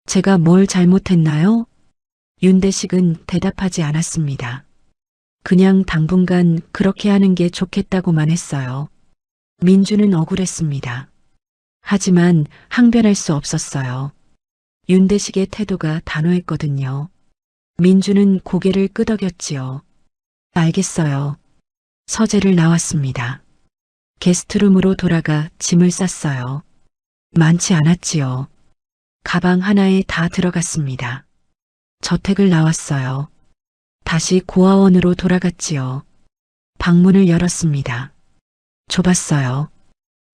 제가 뭘 잘못했나요? 윤대식은 대답하지 않았습니다. 그냥 당분간 그렇게 하는 게 좋겠다고만 했어요. 민준은 억울했습니다. 하지만 항변할 수 없었어요. 윤대식의 태도가 단호했거든요. 민준은 고개를 끄덕였지요. 알겠어요. 서재를 나왔습니다. 게스트룸으로 돌아가 짐을 쌌어요. 많지 않았지요. 가방 하나에 다 들어갔습니다. 저택을 나왔어요. 다시 고아원으로 돌아갔지요. 방문을 열었습니다. 좁았어요.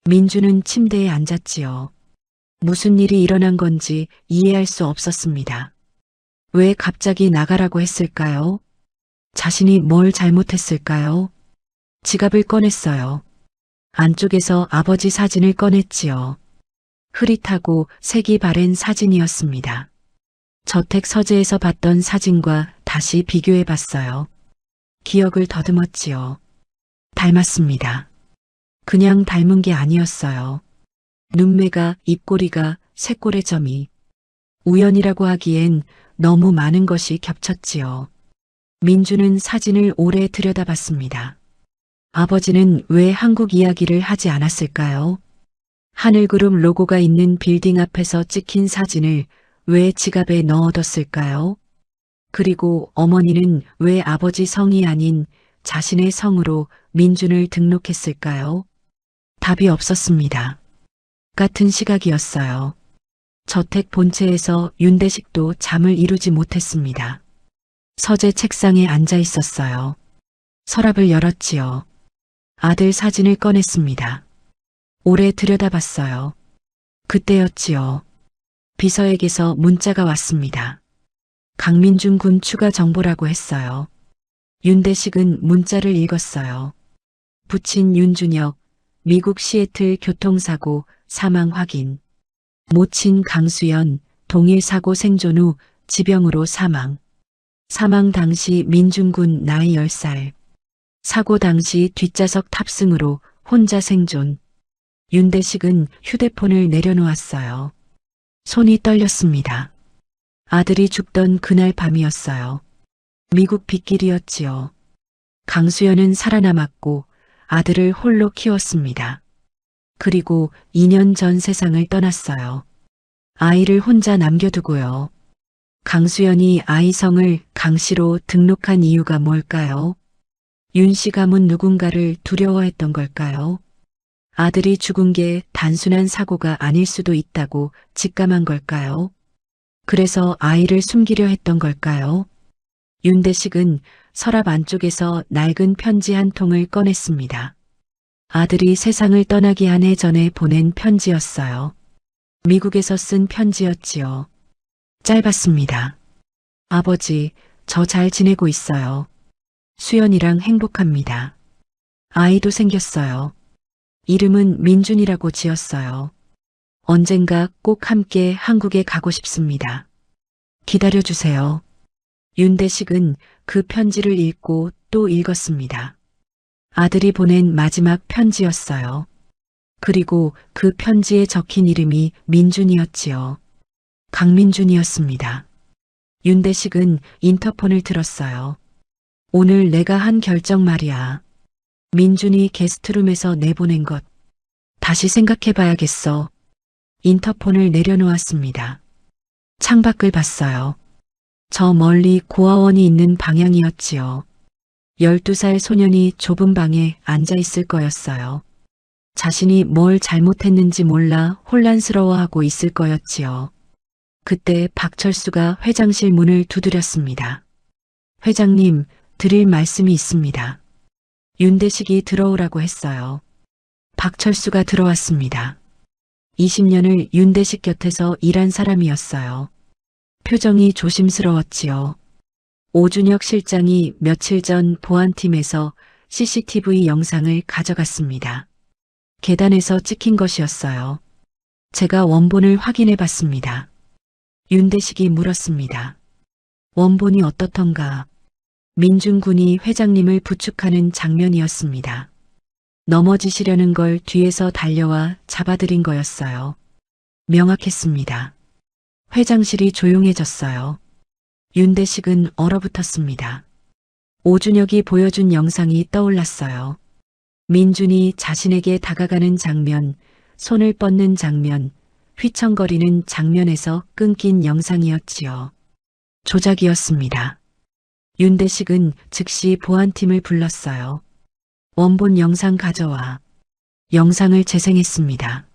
민주는 침대에 앉았지요. 무슨 일이 일어난 건지 이해할 수 없었습니다. 왜 갑자기 나가라고 했을까요? 자신이 뭘 잘못했을까요? 지갑을 꺼냈어요. 안쪽에서 아버지 사진을 꺼냈지요. 흐릿하고 색이 바랜 사진이었습니다. 저택 서재에서 봤던 사진과 다시 비교해 봤어요. 기억을 더듬었지요. 닮았습니다. 그냥 닮은 게 아니었어요. 눈매가, 입꼬리가, 쇄골의 점이. 우연이라고 하기엔 너무 많은 것이 겹쳤지요. 민주는 사진을 오래 들여다봤습니다. 아버지는 왜 한국 이야기를 하지 않았을까요? 하늘그룹 로고가 있는 빌딩 앞에서 찍힌 사진을 왜 지갑에 넣어뒀을까요? 그리고 어머니는 왜 아버지 성이 아닌 자신의 성으로 민준을 등록했을까요? 답이 없었습니다. 같은 시각이었어요. 저택 본체에서 윤대식도 잠을 이루지 못했습니다. 서재 책상에 앉아 있었어요. 서랍을 열었지요. 아들 사진을 꺼냈습니다. 오래 들여다봤어요. 그때였지요. 비서에게서 문자가 왔습니다. 강민준 군 추가 정보라고 했어요. 윤대식은 문자를 읽었어요. 부친 윤준혁, 미국 시애틀 교통사고 사망 확인. 모친 강수연, 동일 사고 생존 후 지병으로 사망. 사망 당시 민준군 나이 10살. 사고 당시 뒷좌석 탑승으로 혼자 생존. 윤대식은 휴대폰을 내려놓았어요. 손이 떨렸습니다. 아들이 죽던 그날 밤이었어요. 미국 빗길이었지요. 강수연은 살아남았고 아들을 홀로 키웠습니다. 그리고 2년 전 세상을 떠났어요. 아이를 혼자 남겨두고요. 강수연이 아이 성을 강씨로 등록한 이유가 뭘까요? 윤 씨 가문 누군가를 두려워했던 걸까요? 아들이 죽은 게 단순한 사고가 아닐 수도 있다고 직감한 걸까요? 그래서 아이를 숨기려 했던 걸까요? 윤대식은 서랍 안쪽에서 낡은 편지 한 통을 꺼냈습니다. 아들이 세상을 떠나기 한 해 전에 보낸 편지였어요. 미국에서 쓴 편지였지요. 짧았습니다. 아버지, 저 잘 지내고 있어요. 수연이랑 행복합니다. 아이도 생겼어요. 이름은 민준이라고 지었어요. 언젠가 꼭 함께 한국에 가고 싶습니다. 기다려주세요. 윤대식은 그 편지를 읽고 또 읽었습니다. 아들이 보낸 마지막 편지였어요. 그리고 그 편지에 적힌 이름이 민준이었지요. 강민준이었습니다. 윤대식은 인터폰을 들었어요. 오늘 내가 한 결정 말이야. 민준이 게스트룸에서 내보낸 것. 다시 생각해봐야겠어. 인터폰을 내려놓았습니다. 창밖을 봤어요. 저 멀리 고아원이 있는 방향이었지요. 12살 소년이 좁은 방에 앉아 있을 거였어요. 자신이 뭘 잘못했는지 몰라 혼란스러워하고 있을 거였지요. 그때 박철수가 회장실 문을 두드렸습니다. 회장님, 드릴 말씀이 있습니다. 윤대식이 들어오라고 했어요. 박철수가 들어왔습니다. 20년을 윤대식 곁에서 일한 사람이었어요. 표정이 조심스러웠지요. 오준혁 실장이 며칠 전 보안팀에서 CCTV 영상을 가져갔습니다. 계단에서 찍힌 것이었어요. 제가 원본을 확인해 봤습니다. 윤대식이 물었습니다. 원본이 어떻던가? 민준 군이 회장님을 부축하는 장면이었습니다. 넘어지시려는 걸 뒤에서 달려와 잡아들인 거였어요. 명확했습니다. 회장실이 조용해졌어요. 윤대식은 얼어붙었습니다. 오준혁이 보여준 영상이 떠올랐어요. 민준이 자신에게 다가가는 장면, 손을 뻗는 장면, 휘청거리는 장면에서 끊긴 영상이었지요. 조작이었습니다. 윤대식은 즉시 보안팀을 불렀어요. 원본 영상 가져와. 영상을 재생했습니다.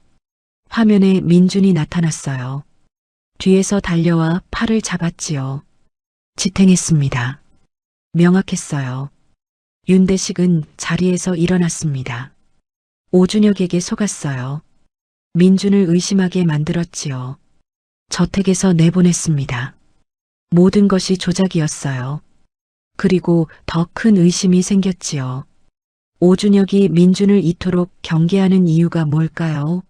화면에 민준이 나타났어요. 뒤에서 달려와 팔을 잡았지요. 지탱했습니다. 명확했어요. 윤대식은 자리에서 일어났습니다. 오준혁에게 속았어요. 민준을 의심하게 만들었지요. 저택에서 내보냈습니다. 모든 것이 조작이었어요. 그리고 더 큰 의심이 생겼지요. 오준혁이 민준을 이토록 경계하는 이유가 뭘까요?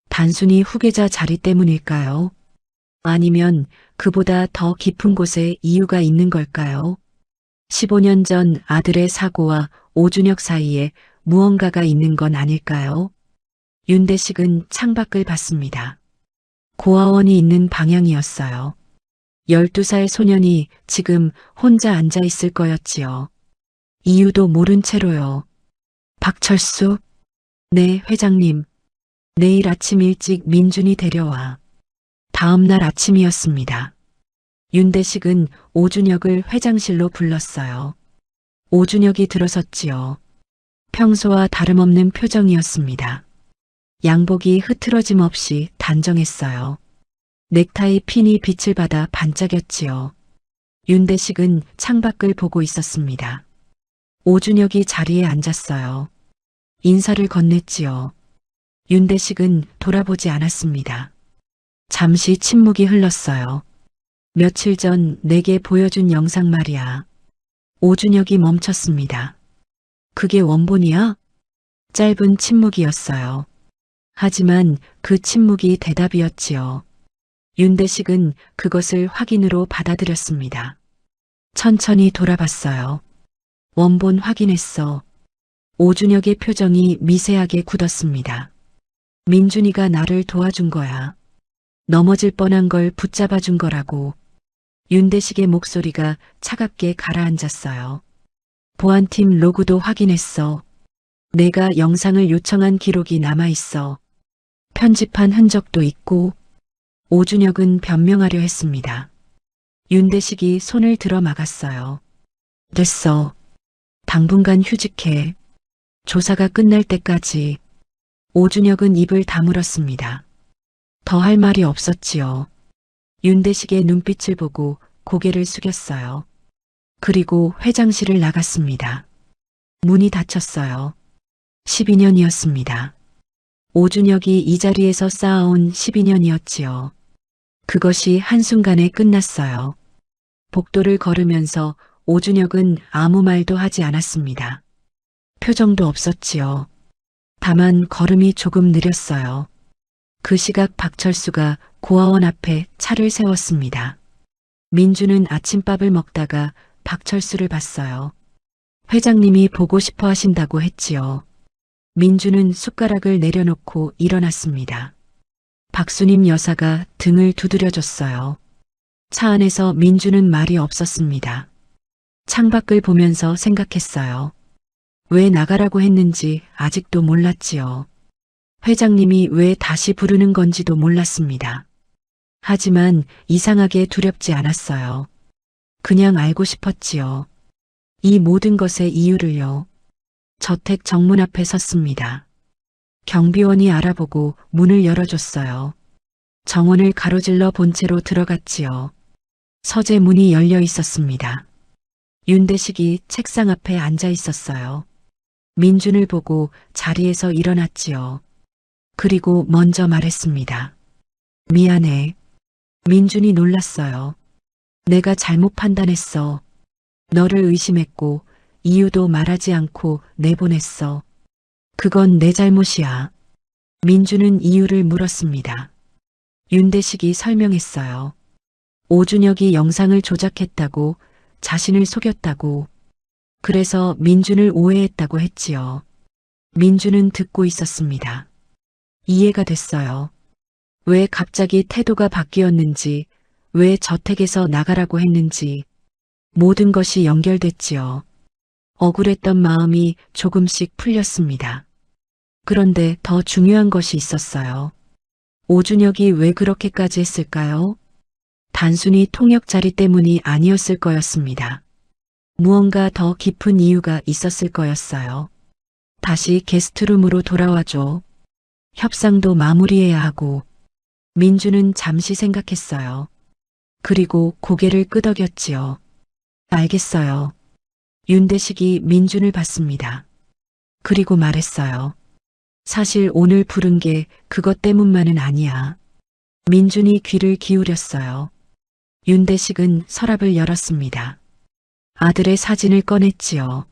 단순히 후계자 자리 때문일까요? 아니면 그보다 더 깊은 곳에 이유가 있는 걸까요? 15년 전 아들의 사고와 오준혁 사이에 무언가가 있는 건 아닐까요? 윤대식은 창밖을 봤습니다. 고아원이 있는 방향이었어요. 12살 소년이 지금 혼자 앉아 있을 거였지요. 이유도 모른 채로요. 박철수? 네, 회장님. 내일 아침 일찍 민준이 데려와. 다음 날 아침이었습니다. 윤대식은 오준혁을 회장실로 불렀어요. 오준혁이 들어섰지요. 평소와 다름없는 표정이었습니다. 양복이 흐트러짐 없이 단정했어요. 넥타이 핀이 빛을 받아 반짝였지요. 윤대식은 창밖을 보고 있었습니다. 오준혁이 자리에 앉았어요. 인사를 건넸지요. 윤대식은 돌아보지 않았습니다. 잠시 침묵이 흘렀어요. 며칠 전 내게 보여준 영상 말이야. 오준혁이 멈췄습니다. 그게 원본이야? 짧은 침묵이었어요. 하지만 그 침묵이 대답이었지요. 윤대식은 그것을 확인으로 받아들였습니다. 천천히 돌아봤어요. 원본 확인했어. 오준혁의 표정이 미세하게 굳었습니다. 민준이가 나를 도와준 거야. 넘어질 뻔한 걸 붙잡아 준 거라고. 윤대식의 목소리가 차갑게 가라앉았어요. 보안팀 로그도 확인했어. 내가 영상을 요청한 기록이 남아있어. 편집한 흔적도 있고. 오준혁은 변명하려 했습니다. 윤대식이 손을 들어 막았어요. 됐어. 당분간 휴직해. 조사가 끝날 때까지. 오준혁은 입을 다물었습니다. 더 할 말이 없었지요. 윤대식의 눈빛을 보고 고개를 숙였어요. 그리고 회장실을 나갔습니다. 문이 닫혔어요. 12년이었습니다. 오준혁이 이 자리에서 쌓아온 12년이었지요. 그것이 한순간에 끝났어요. 복도를 걸으면서 오준혁은 아무 말도 하지 않았습니다. 표정도 없었지요. 다만 걸음이 조금 느렸어요. 그 시각 박철수가 고아원 앞에 차를 세웠습니다. 민주는 아침밥을 먹다가 박철수를 봤어요. 회장님이 보고 싶어 하신다고 했지요. 민주는 숟가락을 내려놓고 일어났습니다. 박수님 여사가 등을 두드려줬어요. 차 안에서 민주는 말이 없었습니다. 창밖을 보면서 생각했어요. 왜 나가라고 했는지 아직도 몰랐지요. 회장님이 왜 다시 부르는 건지도 몰랐습니다. 하지만 이상하게 두렵지 않았어요. 그냥 알고 싶었지요. 이 모든 것의 이유를요. 저택 정문 앞에 섰습니다. 경비원이 알아보고 문을 열어줬어요. 정원을 가로질러 본체로 들어갔지요. 서재 문이 열려 있었습니다. 윤대식이 책상 앞에 앉아 있었어요. 민준을 보고 자리에서 일어났지요. 그리고 먼저 말했습니다. 미안해. 민준이 놀랐어요. 내가 잘못 판단했어. 너를 의심했고 이유도 말하지 않고 내보냈어. 그건 내 잘못이야. 민준은 이유를 물었습니다. 윤대식이 설명했어요. 오준혁이 영상을 조작했다고, 자신을 속였다고, 그래서 민준을 오해했다고 했지요. 민준은 듣고 있었습니다. 이해가 됐어요. 왜 갑자기 태도가 바뀌었는지, 왜 저택에서 나가라고 했는지, 모든 것이 연결됐지요. 억울했던 마음이 조금씩 풀렸습니다. 그런데 더 중요한 것이 있었어요. 오준혁이 왜 그렇게까지 했을까요? 단순히 통역 자리 때문이 아니었을 거였습니다. 무언가 더 깊은 이유가 있었을 거였어요. 다시 게스트룸으로 돌아와줘. 협상도 마무리해야 하고. 민주는 잠시 생각했어요. 그리고 고개를 끄덕였지요. 알겠어요. 윤대식이 민준을 봤습니다. 그리고 말했어요. 사실 오늘 부른 게 그것 때문만은 아니야. 민준이 귀를 기울였어요. 윤대식은 서랍을 열었습니다. 아들의 사진을 꺼냈지요.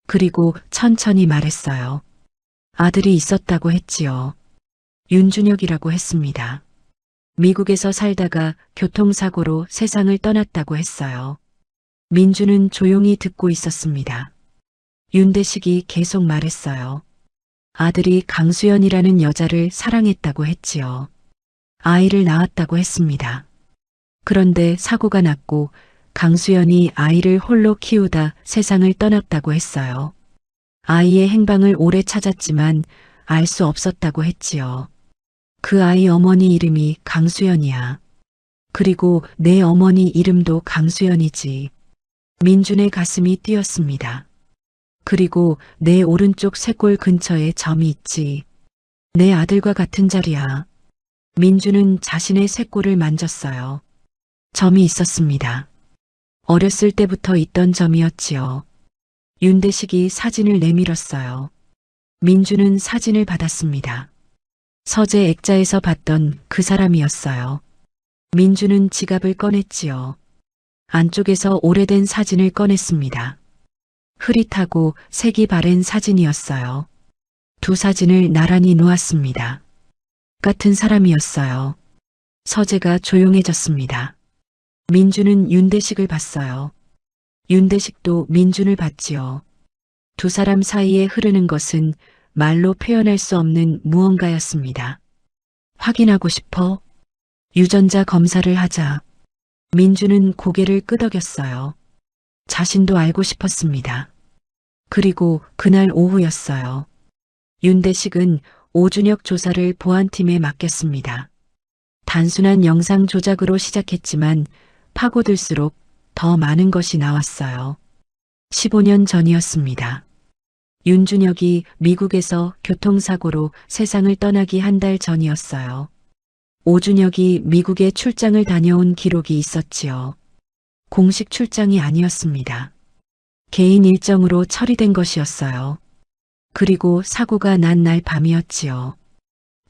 그리고 천천히 말했어요. 아들이 있었다고 했지요. 윤준혁이라고 했습니다. 미국에서 살다가 교통사고로 세상을 떠났다고 했어요. 민주는 조용히 듣고 있었습니다. 윤대식이 계속 말했어요. 아들이 강수연이라는 여자를 사랑했다고 했지요. 아이를 낳았다고 했습니다. 그런데 사고가 났고 강수연이 아이를 홀로 키우다 세상을 떠났다고 했어요. 아이의 행방을 오래 찾았지만 알 수 없었다고 했지요. 그 아이 어머니 이름이 강수연이야. 그리고 내 어머니 이름도 강수연이지. 민준의 가슴이 뛰었습니다. 그리고 내 오른쪽 쇄골 근처에 점이 있지. 내 아들과 같은 자리야. 민준은 자신의 쇄골을 만졌어요. 점이 있었습니다. 어렸을 때부터 있던 점이었지요. 윤대식이 사진을 내밀었어요. 민준은 사진을 받았습니다. 서재 액자에서 봤던 그 사람이었어요. 민준은 지갑을 꺼냈지요. 안쪽에서 오래된 사진을 꺼냈습니다. 흐릿하고 색이 바랜 사진이었어요. 두 사진을 나란히 놓았습니다. 같은 사람이었어요. 서재가 조용해졌습니다. 민준은 윤대식을 봤어요. 윤대식도 민준을 봤지요. 두 사람 사이에 흐르는 것은 말로 표현할 수 없는 무언가였습니다. 확인하고 싶어? 유전자 검사를 하자. 민준은 고개를 끄덕였어요. 자신도 알고 싶었습니다. 그리고 그날 오후였어요. 윤대식은 오준혁 조사를 보안팀에 맡겼습니다. 단순한 영상 조작으로 시작했지만 말로 표현할 수 없는 무언가가 있었습니다. 파고들수록 더 많은 것이 나왔어요. 15년 전이었습니다. 윤준혁이 미국에서 교통사고로 세상을 떠나기 한 달 전이었어요. 오준혁이 미국에 출장을 다녀온 기록이 있었지요. 공식 출장이 아니었습니다. 개인 일정으로 처리된 것이었어요. 그리고 사고가 난 날 밤이었지요.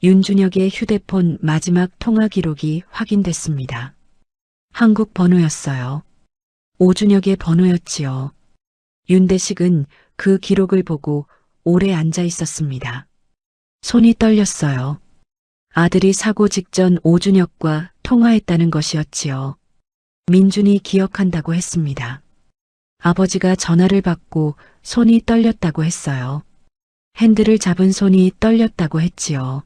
윤준혁의 휴대폰 마지막 통화 기록이 확인됐습니다. 한국 번호였어요. 오준혁의 번호였지요. 윤대식은 그 기록을 보고 오래 앉아 있었습니다. 손이 떨렸어요. 아들이 사고 직전 오준혁과 통화했다는 것이었지요. 민준이 기억한다고 했습니다. 아버지가 전화를 받고 손이 떨렸다고 했어요. 핸들을 잡은 손이 떨렸다고 했지요.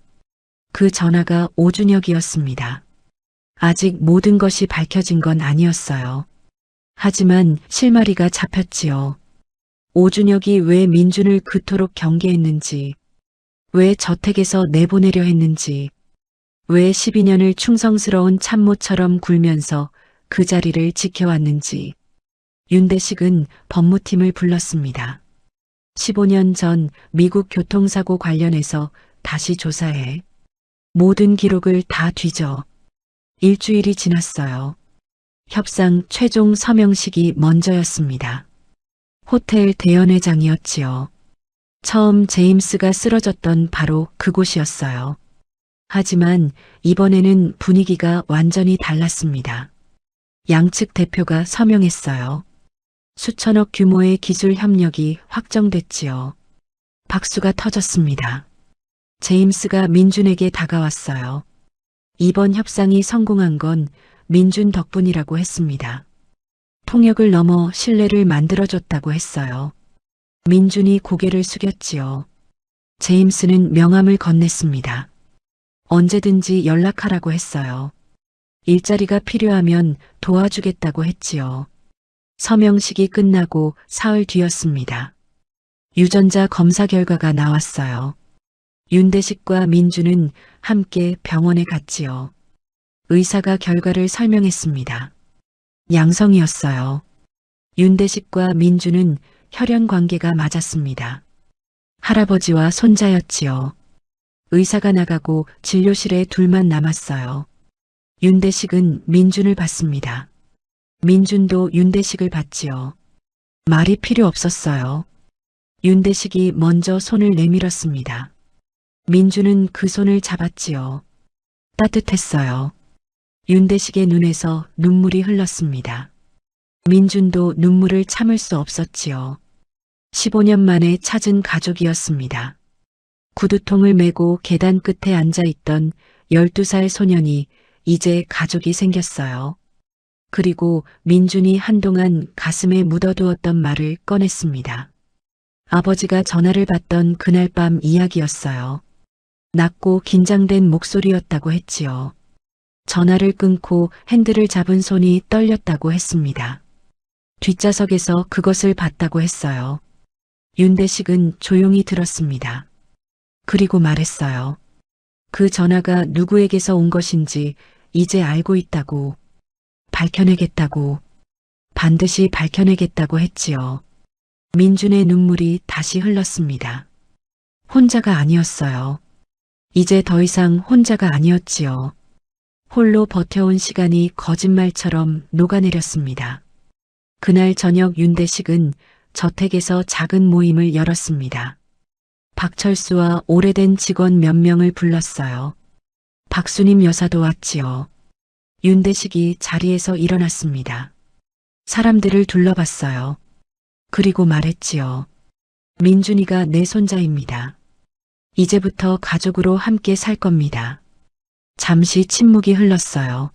그 전화가 오준혁이었습니다. 아직 모든 것이 밝혀진 건 아니었어요. 하지만 실마리가 잡혔지요. 오준혁이 왜 민준을 그토록 경계했는지, 왜 저택에서 내보내려 했는지, 왜 12년을 충성스러운 참모처럼 굴면서 그 자리를 지켜왔는지. 윤대식은 법무팀을 불렀습니다. 15년 전 미국 교통사고 관련해서 다시 조사해. 모든 기록을 다 뒤져. 일주일이 지났어요. 협상 최종 서명식이 먼저였습니다. 호텔 대연회장이었지요. 처음 제임스가 쓰러졌던 바로 그곳이었어요. 하지만 이번에는 분위기가 완전히 달랐습니다. 양측 대표가 서명했어요. 수천억 규모의 기술 협력이 확정됐지요. 박수가 터졌습니다. 제임스가 민준에게 다가왔어요. 이번 협상이 성공한 건 민준 덕분이라고 했습니다. 통역을 넘어 신뢰를 만들어줬다고 했어요. 민준이 고개를 숙였지요. 제임스는 명함을 건넸습니다. 언제든지 연락하라고 했어요. 일자리가 필요하면 도와주겠다고 했지요. 서명식이 끝나고 사흘 뒤였습니다. 유전자 검사 결과가 나왔어요. 윤대식과 민준은 함께 병원에 갔지요. 의사가 결과를 설명했습니다. 양성이었어요. 윤대식과 민준은 혈연 관계가 맞았습니다. 할아버지와 손자였지요. 의사가 나가고 진료실에 둘만 남았어요. 윤대식은 민준을 봤습니다. 민준도 윤대식을 봤지요. 말이 필요 없었어요. 윤대식이 먼저 손을 내밀었습니다. 민준은 그 손을 잡았지요. 따뜻했어요. 윤대식의 눈에서 눈물이 흘렀습니다. 민준도 눈물을 참을 수 없었지요. 15년 만에 찾은 가족이었습니다. 구두통을 메고 계단 끝에 앉아있던 12살 소년이 이제 가족이 생겼어요. 그리고 민준이 한동안 가슴에 묻어두었던 말을 꺼냈습니다. 아버지가 전화를 받던 그날 밤 이야기였어요. 낮고 긴장된 목소리였다고 했지요. 전화를 끊고 핸들을 잡은 손이 떨렸다고 했습니다. 뒷좌석에서 그것을 봤다고 했어요. 윤대식은 조용히 들었습니다. 그리고 말했어요. 그 전화가 누구에게서 온 것인지 이제 알고 있다고. 밝혀내겠다고. 반드시 밝혀내겠다고 했지요. 민준의 눈물이 다시 흘렀습니다. 혼자가 아니었어요. 이제 더 이상 혼자가 아니었지요. 홀로 버텨온 시간이 거짓말처럼 녹아내렸습니다. 그날 저녁 윤대식은 저택에서 작은 모임을 열었습니다. 박철수와 오래된 직원 몇 명을 불렀어요. 박수님 여사도 왔지요. 윤대식이 자리에서 일어났습니다. 사람들을 둘러봤어요. 그리고 말했지요. 민준이가 내 손자입니다. 이제부터 가족으로 함께 살 겁니다. 잠시 침묵이 흘렀어요.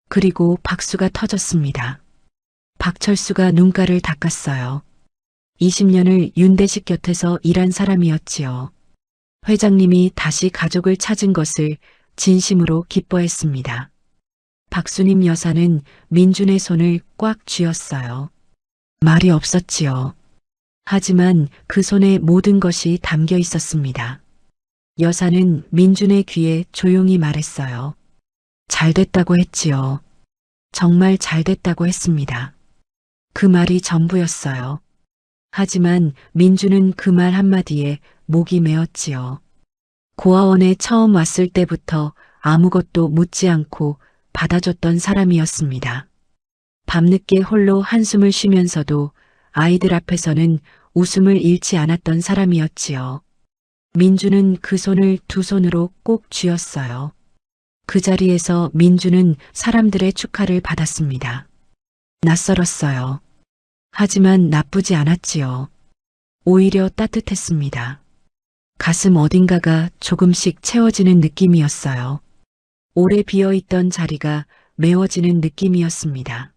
그리고 박수가 터졌습니다. 박철수가 눈가를 닦았어요. 20년을 윤대식 곁에서 일한 사람이었지요. 회장님이 다시 가족을 찾은 것을 진심으로 기뻐했습니다. 박수님 여사는 민준의 손을 꽉 쥐었어요. 말이 없었지요. 하지만 그 손에 모든 것이 담겨 있었습니다. 여사는 민준의 귀에 조용히 말했어요. 잘 됐다고 했지요. 정말 잘 됐다고 했습니다. 그 말이 전부였어요. 하지만 민주는 그 말 한마디에 목이 메었지요. 고아원에 처음 왔을 때부터 아무것도 묻지 않고 받아줬던 사람이었습니다. 밤늦게 홀로 한숨을 쉬면서도 아이들 앞에서는 웃음을 잃지 않았던 사람이었지요. 민주는 그 손을 두 손으로 꼭 쥐었어요. 그 자리에서 민주는 사람들의 축하를 받았습니다. 낯설었어요. 하지만 나쁘지 않았지요. 오히려 따뜻했습니다. 가슴 어딘가가 조금씩 채워지는 느낌이었어요. 오래 비어있던 자리가 메워지는 느낌이었습니다.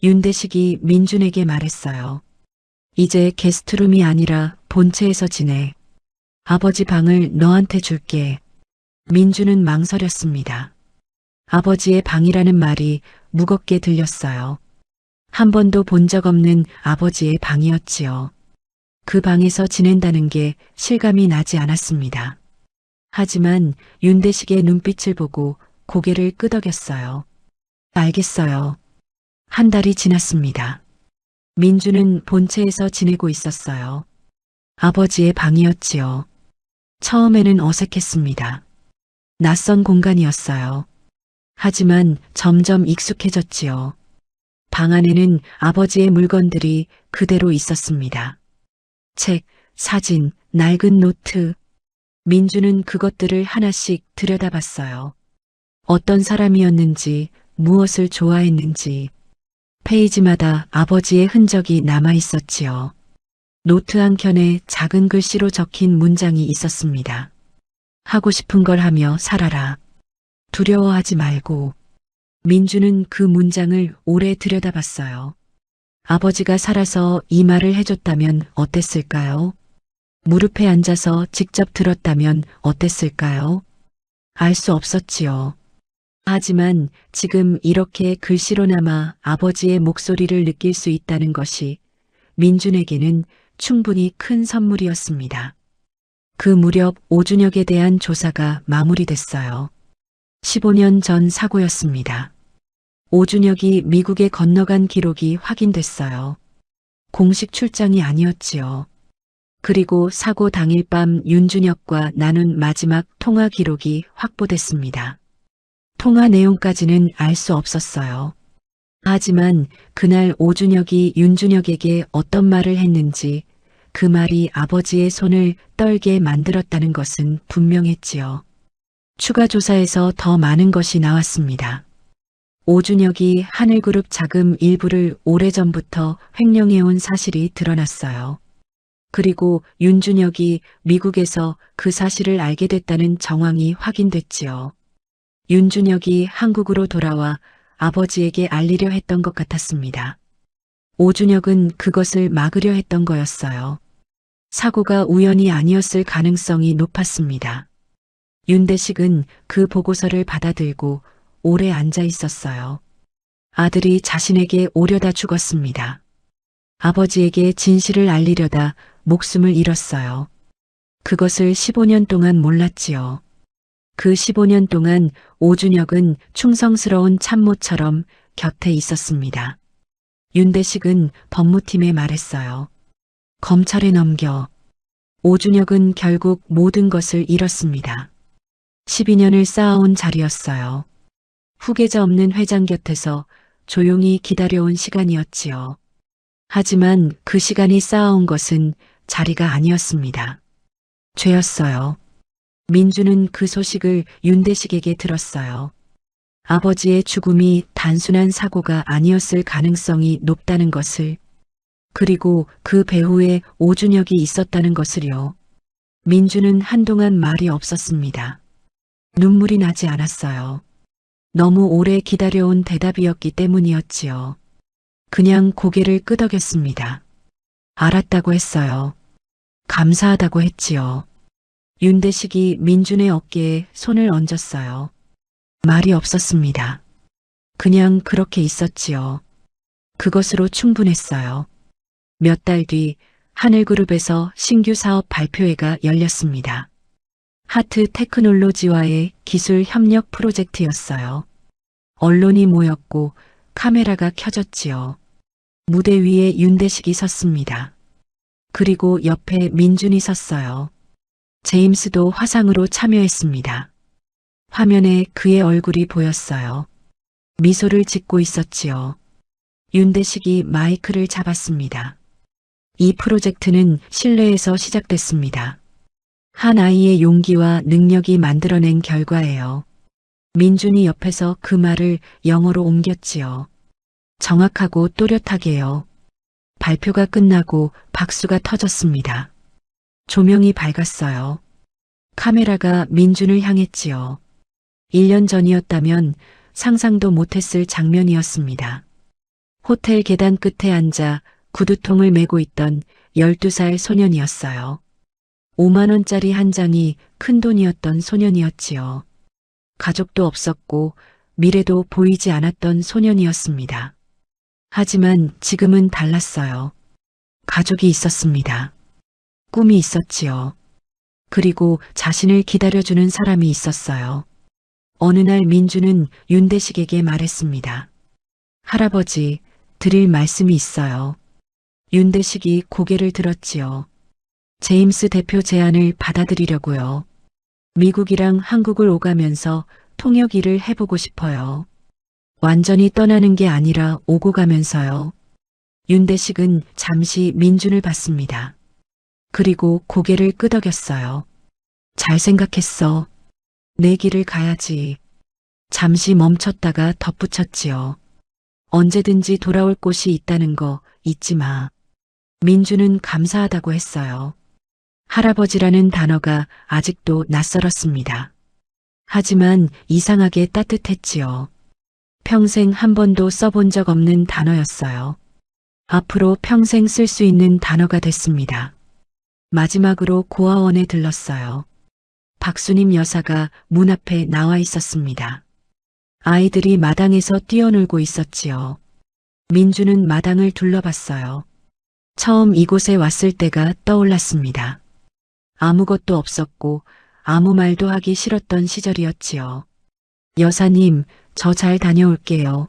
윤대식이 민준에게 말했어요. 이제 게스트룸이 아니라 본체에서 지내. 아버지 방을 너한테 줄게. 민주는 망설였습니다. 아버지의 방이라는 말이 무겁게 들렸어요. 한 번도 본 적 없는 아버지의 방이었지요. 그 방에서 지낸다는 게 실감이 나지 않았습니다. 하지만 윤대식의 눈빛을 보고 고개를 끄덕였어요. 알겠어요. 한 달이 지났습니다. 민주는 본체에서 지내고 있었어요. 아버지의 방이었지요. 처음에는 어색했습니다. 낯선 공간이었어요. 하지만 점점 익숙해졌지요. 방 안에는 아버지의 물건들이 그대로 있었습니다. 책, 사진, 낡은 노트. 민주는 그것들을 하나씩 들여다봤어요. 어떤 사람이었는지, 무엇을 좋아했는지. 페이지마다 아버지의 흔적이 남아 있었지요. 노트 한 켠에 작은 글씨로 적힌 문장이 있었습니다. 하고 싶은 걸 하며 살아라. 두려워하지 말고. 민주는 그 문장을 오래 들여다봤어요. 아버지가 살아서 이 말을 해줬다면 어땠을까요? 무릎에 앉아서 직접 들었다면 어땠을까요? 알 수 없었지요. 하지만 지금 이렇게 글씨로나마 아버지의 목소리를 느낄 수 있다는 것이 민준에게는 충분히 큰 선물이었습니다. 그 무렵 오준혁에 대한 조사가 마무리됐어요. 15년 전 사고였습니다. 오준혁이 미국에 건너간 기록이 확인됐어요. 공식 출장이 아니었지요. 그리고 사고 당일 밤 윤준혁과 나눈 마지막 통화 기록이 확보됐습니다. 통화 내용까지는 알 수 없었어요. 하지만 그날 오준혁이 윤준혁에게 어떤 말을 했는지 그 말이 아버지의 손을 떨게 만들었다는 것은 분명했지요. 추가 조사에서 더 많은 것이 나왔습니다. 오준혁이 하늘그룹 자금 일부를 오래전부터 횡령해온 사실이 드러났어요. 그리고 윤준혁이 미국에서 그 사실을 알게 됐다는 정황이 확인됐지요. 윤준혁이 한국으로 돌아와 아버지에게 알리려 했던 것 같았습니다. 오준혁은 그것을 막으려 했던 거였어요. 사고가 우연이 아니었을 가능성이 높았습니다. 윤대식은 그 보고서를 받아들고 오래 앉아 있었어요. 아들이 자신에게 오려다 죽었습니다. 아버지에게 진실을 알리려다 목숨을 잃었어요. 그것을 15년 동안 몰랐지요. 그 15년 동안 오준혁은 충성스러운 참모처럼 곁에 있었습니다. 윤대식은 법무팀에 말했어요. 검찰에 넘겨. 오준혁은 결국 모든 것을 잃었습니다. 12년을 쌓아온 자리였어요. 후계자 없는 회장 곁에서 조용히 기다려온 시간이었지요. 하지만 그 시간이 쌓아온 것은 자리가 아니었습니다. 죄였어요. 민주는 그 소식을 윤대식에게 들었어요. 아버지의 죽음이 단순한 사고가 아니었을 가능성이 높다는 것을, 그리고 그 배후에 오준혁이 있었다는 것을요. 민주는 한동안 말이 없었습니다. 눈물이 나지 않았어요. 너무 오래 기다려온 대답이었기 때문이었지요. 그냥 고개를 끄덕였습니다. 알았다고 했어요. 감사하다고 했지요. 윤대식이 민준의 어깨에 손을 얹었어요. 말이 없었습니다. 그냥 그렇게 있었지요. 그것으로 충분했어요. 몇 달 뒤 하늘그룹에서 신규 사업 발표회가 열렸습니다. 하트 테크놀로지와의 기술 협력 프로젝트였어요. 언론이 모였고 카메라가 켜졌지요. 무대 위에 윤대식이 섰습니다. 그리고 옆에 민준이 섰어요. 제임스도 화상으로 참여했습니다. 화면에 그의 얼굴이 보였어요. 미소를 짓고 있었지요. 윤대식이 마이크를 잡았습니다. 이 프로젝트는 실내에서 시작됐습니다. 한 아이의 용기와 능력이 만들어낸 결과예요. 민준이 옆에서 그 말을 영어로 옮겼지요. 정확하고 또렷하게요. 발표가 끝나고 박수가 터졌습니다. 조명이 밝았어요. 카메라가 민준을 향했지요. 1년 전이었다면 상상도 못했을 장면이었습니다. 호텔 계단 끝에 앉아 구두통을 메고 있던 12살 소년이었어요. 5만 원짜리 한 장이 큰돈이었던 소년이었지요. 가족도 없었고 미래도 보이지 않았던 소년이었습니다. 하지만 지금은 달랐어요. 가족이 있었습니다. 꿈이 있었지요. 그리고 자신을 기다려주는 사람이 있었어요. 어느 날 민주는 윤대식에게 말했습니다. 할아버지, 드릴 말씀이 있어요. 윤대식이 고개를 들었지요. 제임스 대표 제안을 받아들이려고요. 미국이랑 한국을 오가면서 통역 일을 해보고 싶어요. 완전히 떠나는 게 아니라 오고 가면서요. 윤대식은 잠시 민준을 봤습니다. 그리고 고개를 끄덕였어요. 잘 생각했어. 내 길을 가야지. 잠시 멈췄다가 덧붙였지요. 언제든지 돌아올 곳이 있다는 거 잊지 마. 민준은 감사하다고 했어요. 할아버지라는 단어가 아직도 낯설었습니다. 하지만 이상하게 따뜻했지요. 평생 한 번도 써본 적 없는 단어였어요. 앞으로 평생 쓸 수 있는 단어가 됐습니다. 마지막으로 고아원에 들렀어요. 박수님 여사가 문 앞에 나와 있었습니다. 아이들이 마당에서 뛰어놀고 있었지요. 민주는 마당을 둘러봤어요. 처음 이곳에 왔을 때가 떠올랐습니다. 아무것도 없었고 아무 말도 하기 싫었던 시절이었지요. 여사님, 저 잘 다녀올게요.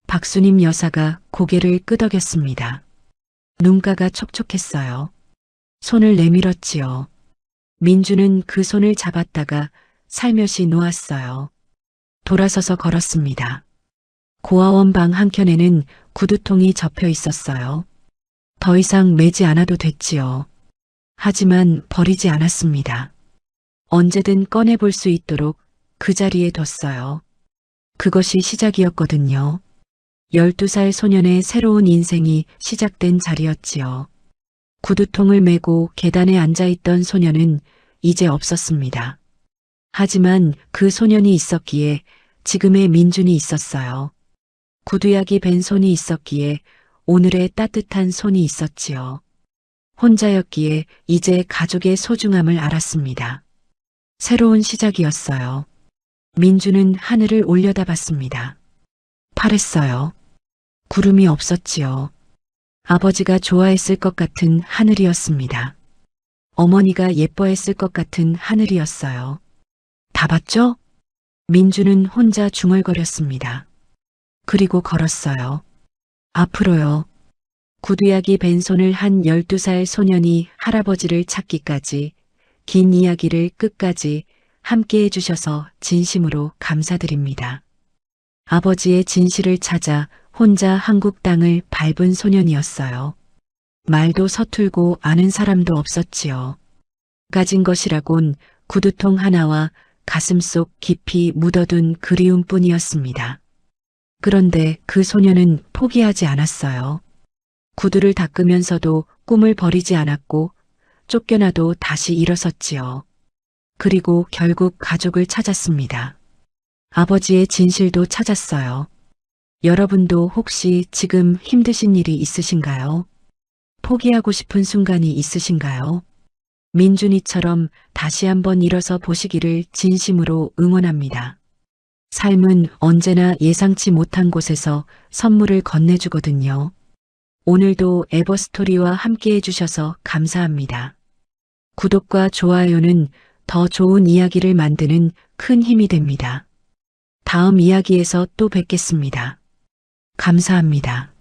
박수님 여사가 고개를 끄덕였습니다. 눈가가 촉촉했어요. 손을 내밀었지요. 민주는 그 손을 잡았다가 살며시 놓았어요. 돌아서서 걸었습니다. 고아원 방 한켠에는 구두통이 접혀 있었어요. 더 이상 매지 않아도 됐지요. 하지만 버리지 않았습니다. 언제든 꺼내볼 수 있도록 그 자리에 뒀어요. 그것이 시작이었거든요. 12살 소년의 새로운 인생이 시작된 자리였지요. 구두통을 메고 계단에 앉아있던 소년은 이제 없었습니다. 하지만 그 소년이 있었기에 지금의 민준이 있었어요. 구두약이 밴 손이 있었기에 오늘의 따뜻한 손이 있었지요. 혼자였기에 이제 가족의 소중함을 알았습니다. 새로운 시작이었어요. 민주는 하늘을 올려다봤습니다. 파랬어요. 구름이 없었지요. 아버지가 좋아했을 것 같은 하늘이었습니다. 어머니가 예뻐했을 것 같은 하늘이었어요. 다 봤죠? 민주는 혼자 중얼거렸습니다. 그리고 걸었어요. 앞으로요. 구두약이 밴 손을 한 12살 소년이 할아버지를 찾기까지 긴 이야기를 끝까지 함께 해주셔서 진심으로 감사드립니다. 아버지의 진실을 찾아 혼자 한국 땅을 밟은 소년이었어요. 말도 서툴고 아는 사람도 없었지요. 가진 것이라곤 구두통 하나와 가슴속 깊이 묻어둔 그리움뿐이었습니다. 그런데 그 소년은 포기하지 않았어요. 구두를 닦으면서도 꿈을 버리지 않았고 쫓겨나도 다시 일어섰지요. 그리고 결국 가족을 찾았습니다. 아버지의 진실도 찾았어요. 여러분도 혹시 지금 힘드신 일이 있으신가요? 포기하고 싶은 순간이 있으신가요? 민준이처럼 다시 한번 일어서 보시기를 진심으로 응원합니다. 삶은 언제나 예상치 못한 곳에서 선물을 건네주거든요. 오늘도 에버스토리와 함께 해주셔서 감사합니다. 구독과 좋아요는 더 좋은 이야기를 만드는 큰 힘이 됩니다. 다음 이야기에서 또 뵙겠습니다. 감사합니다.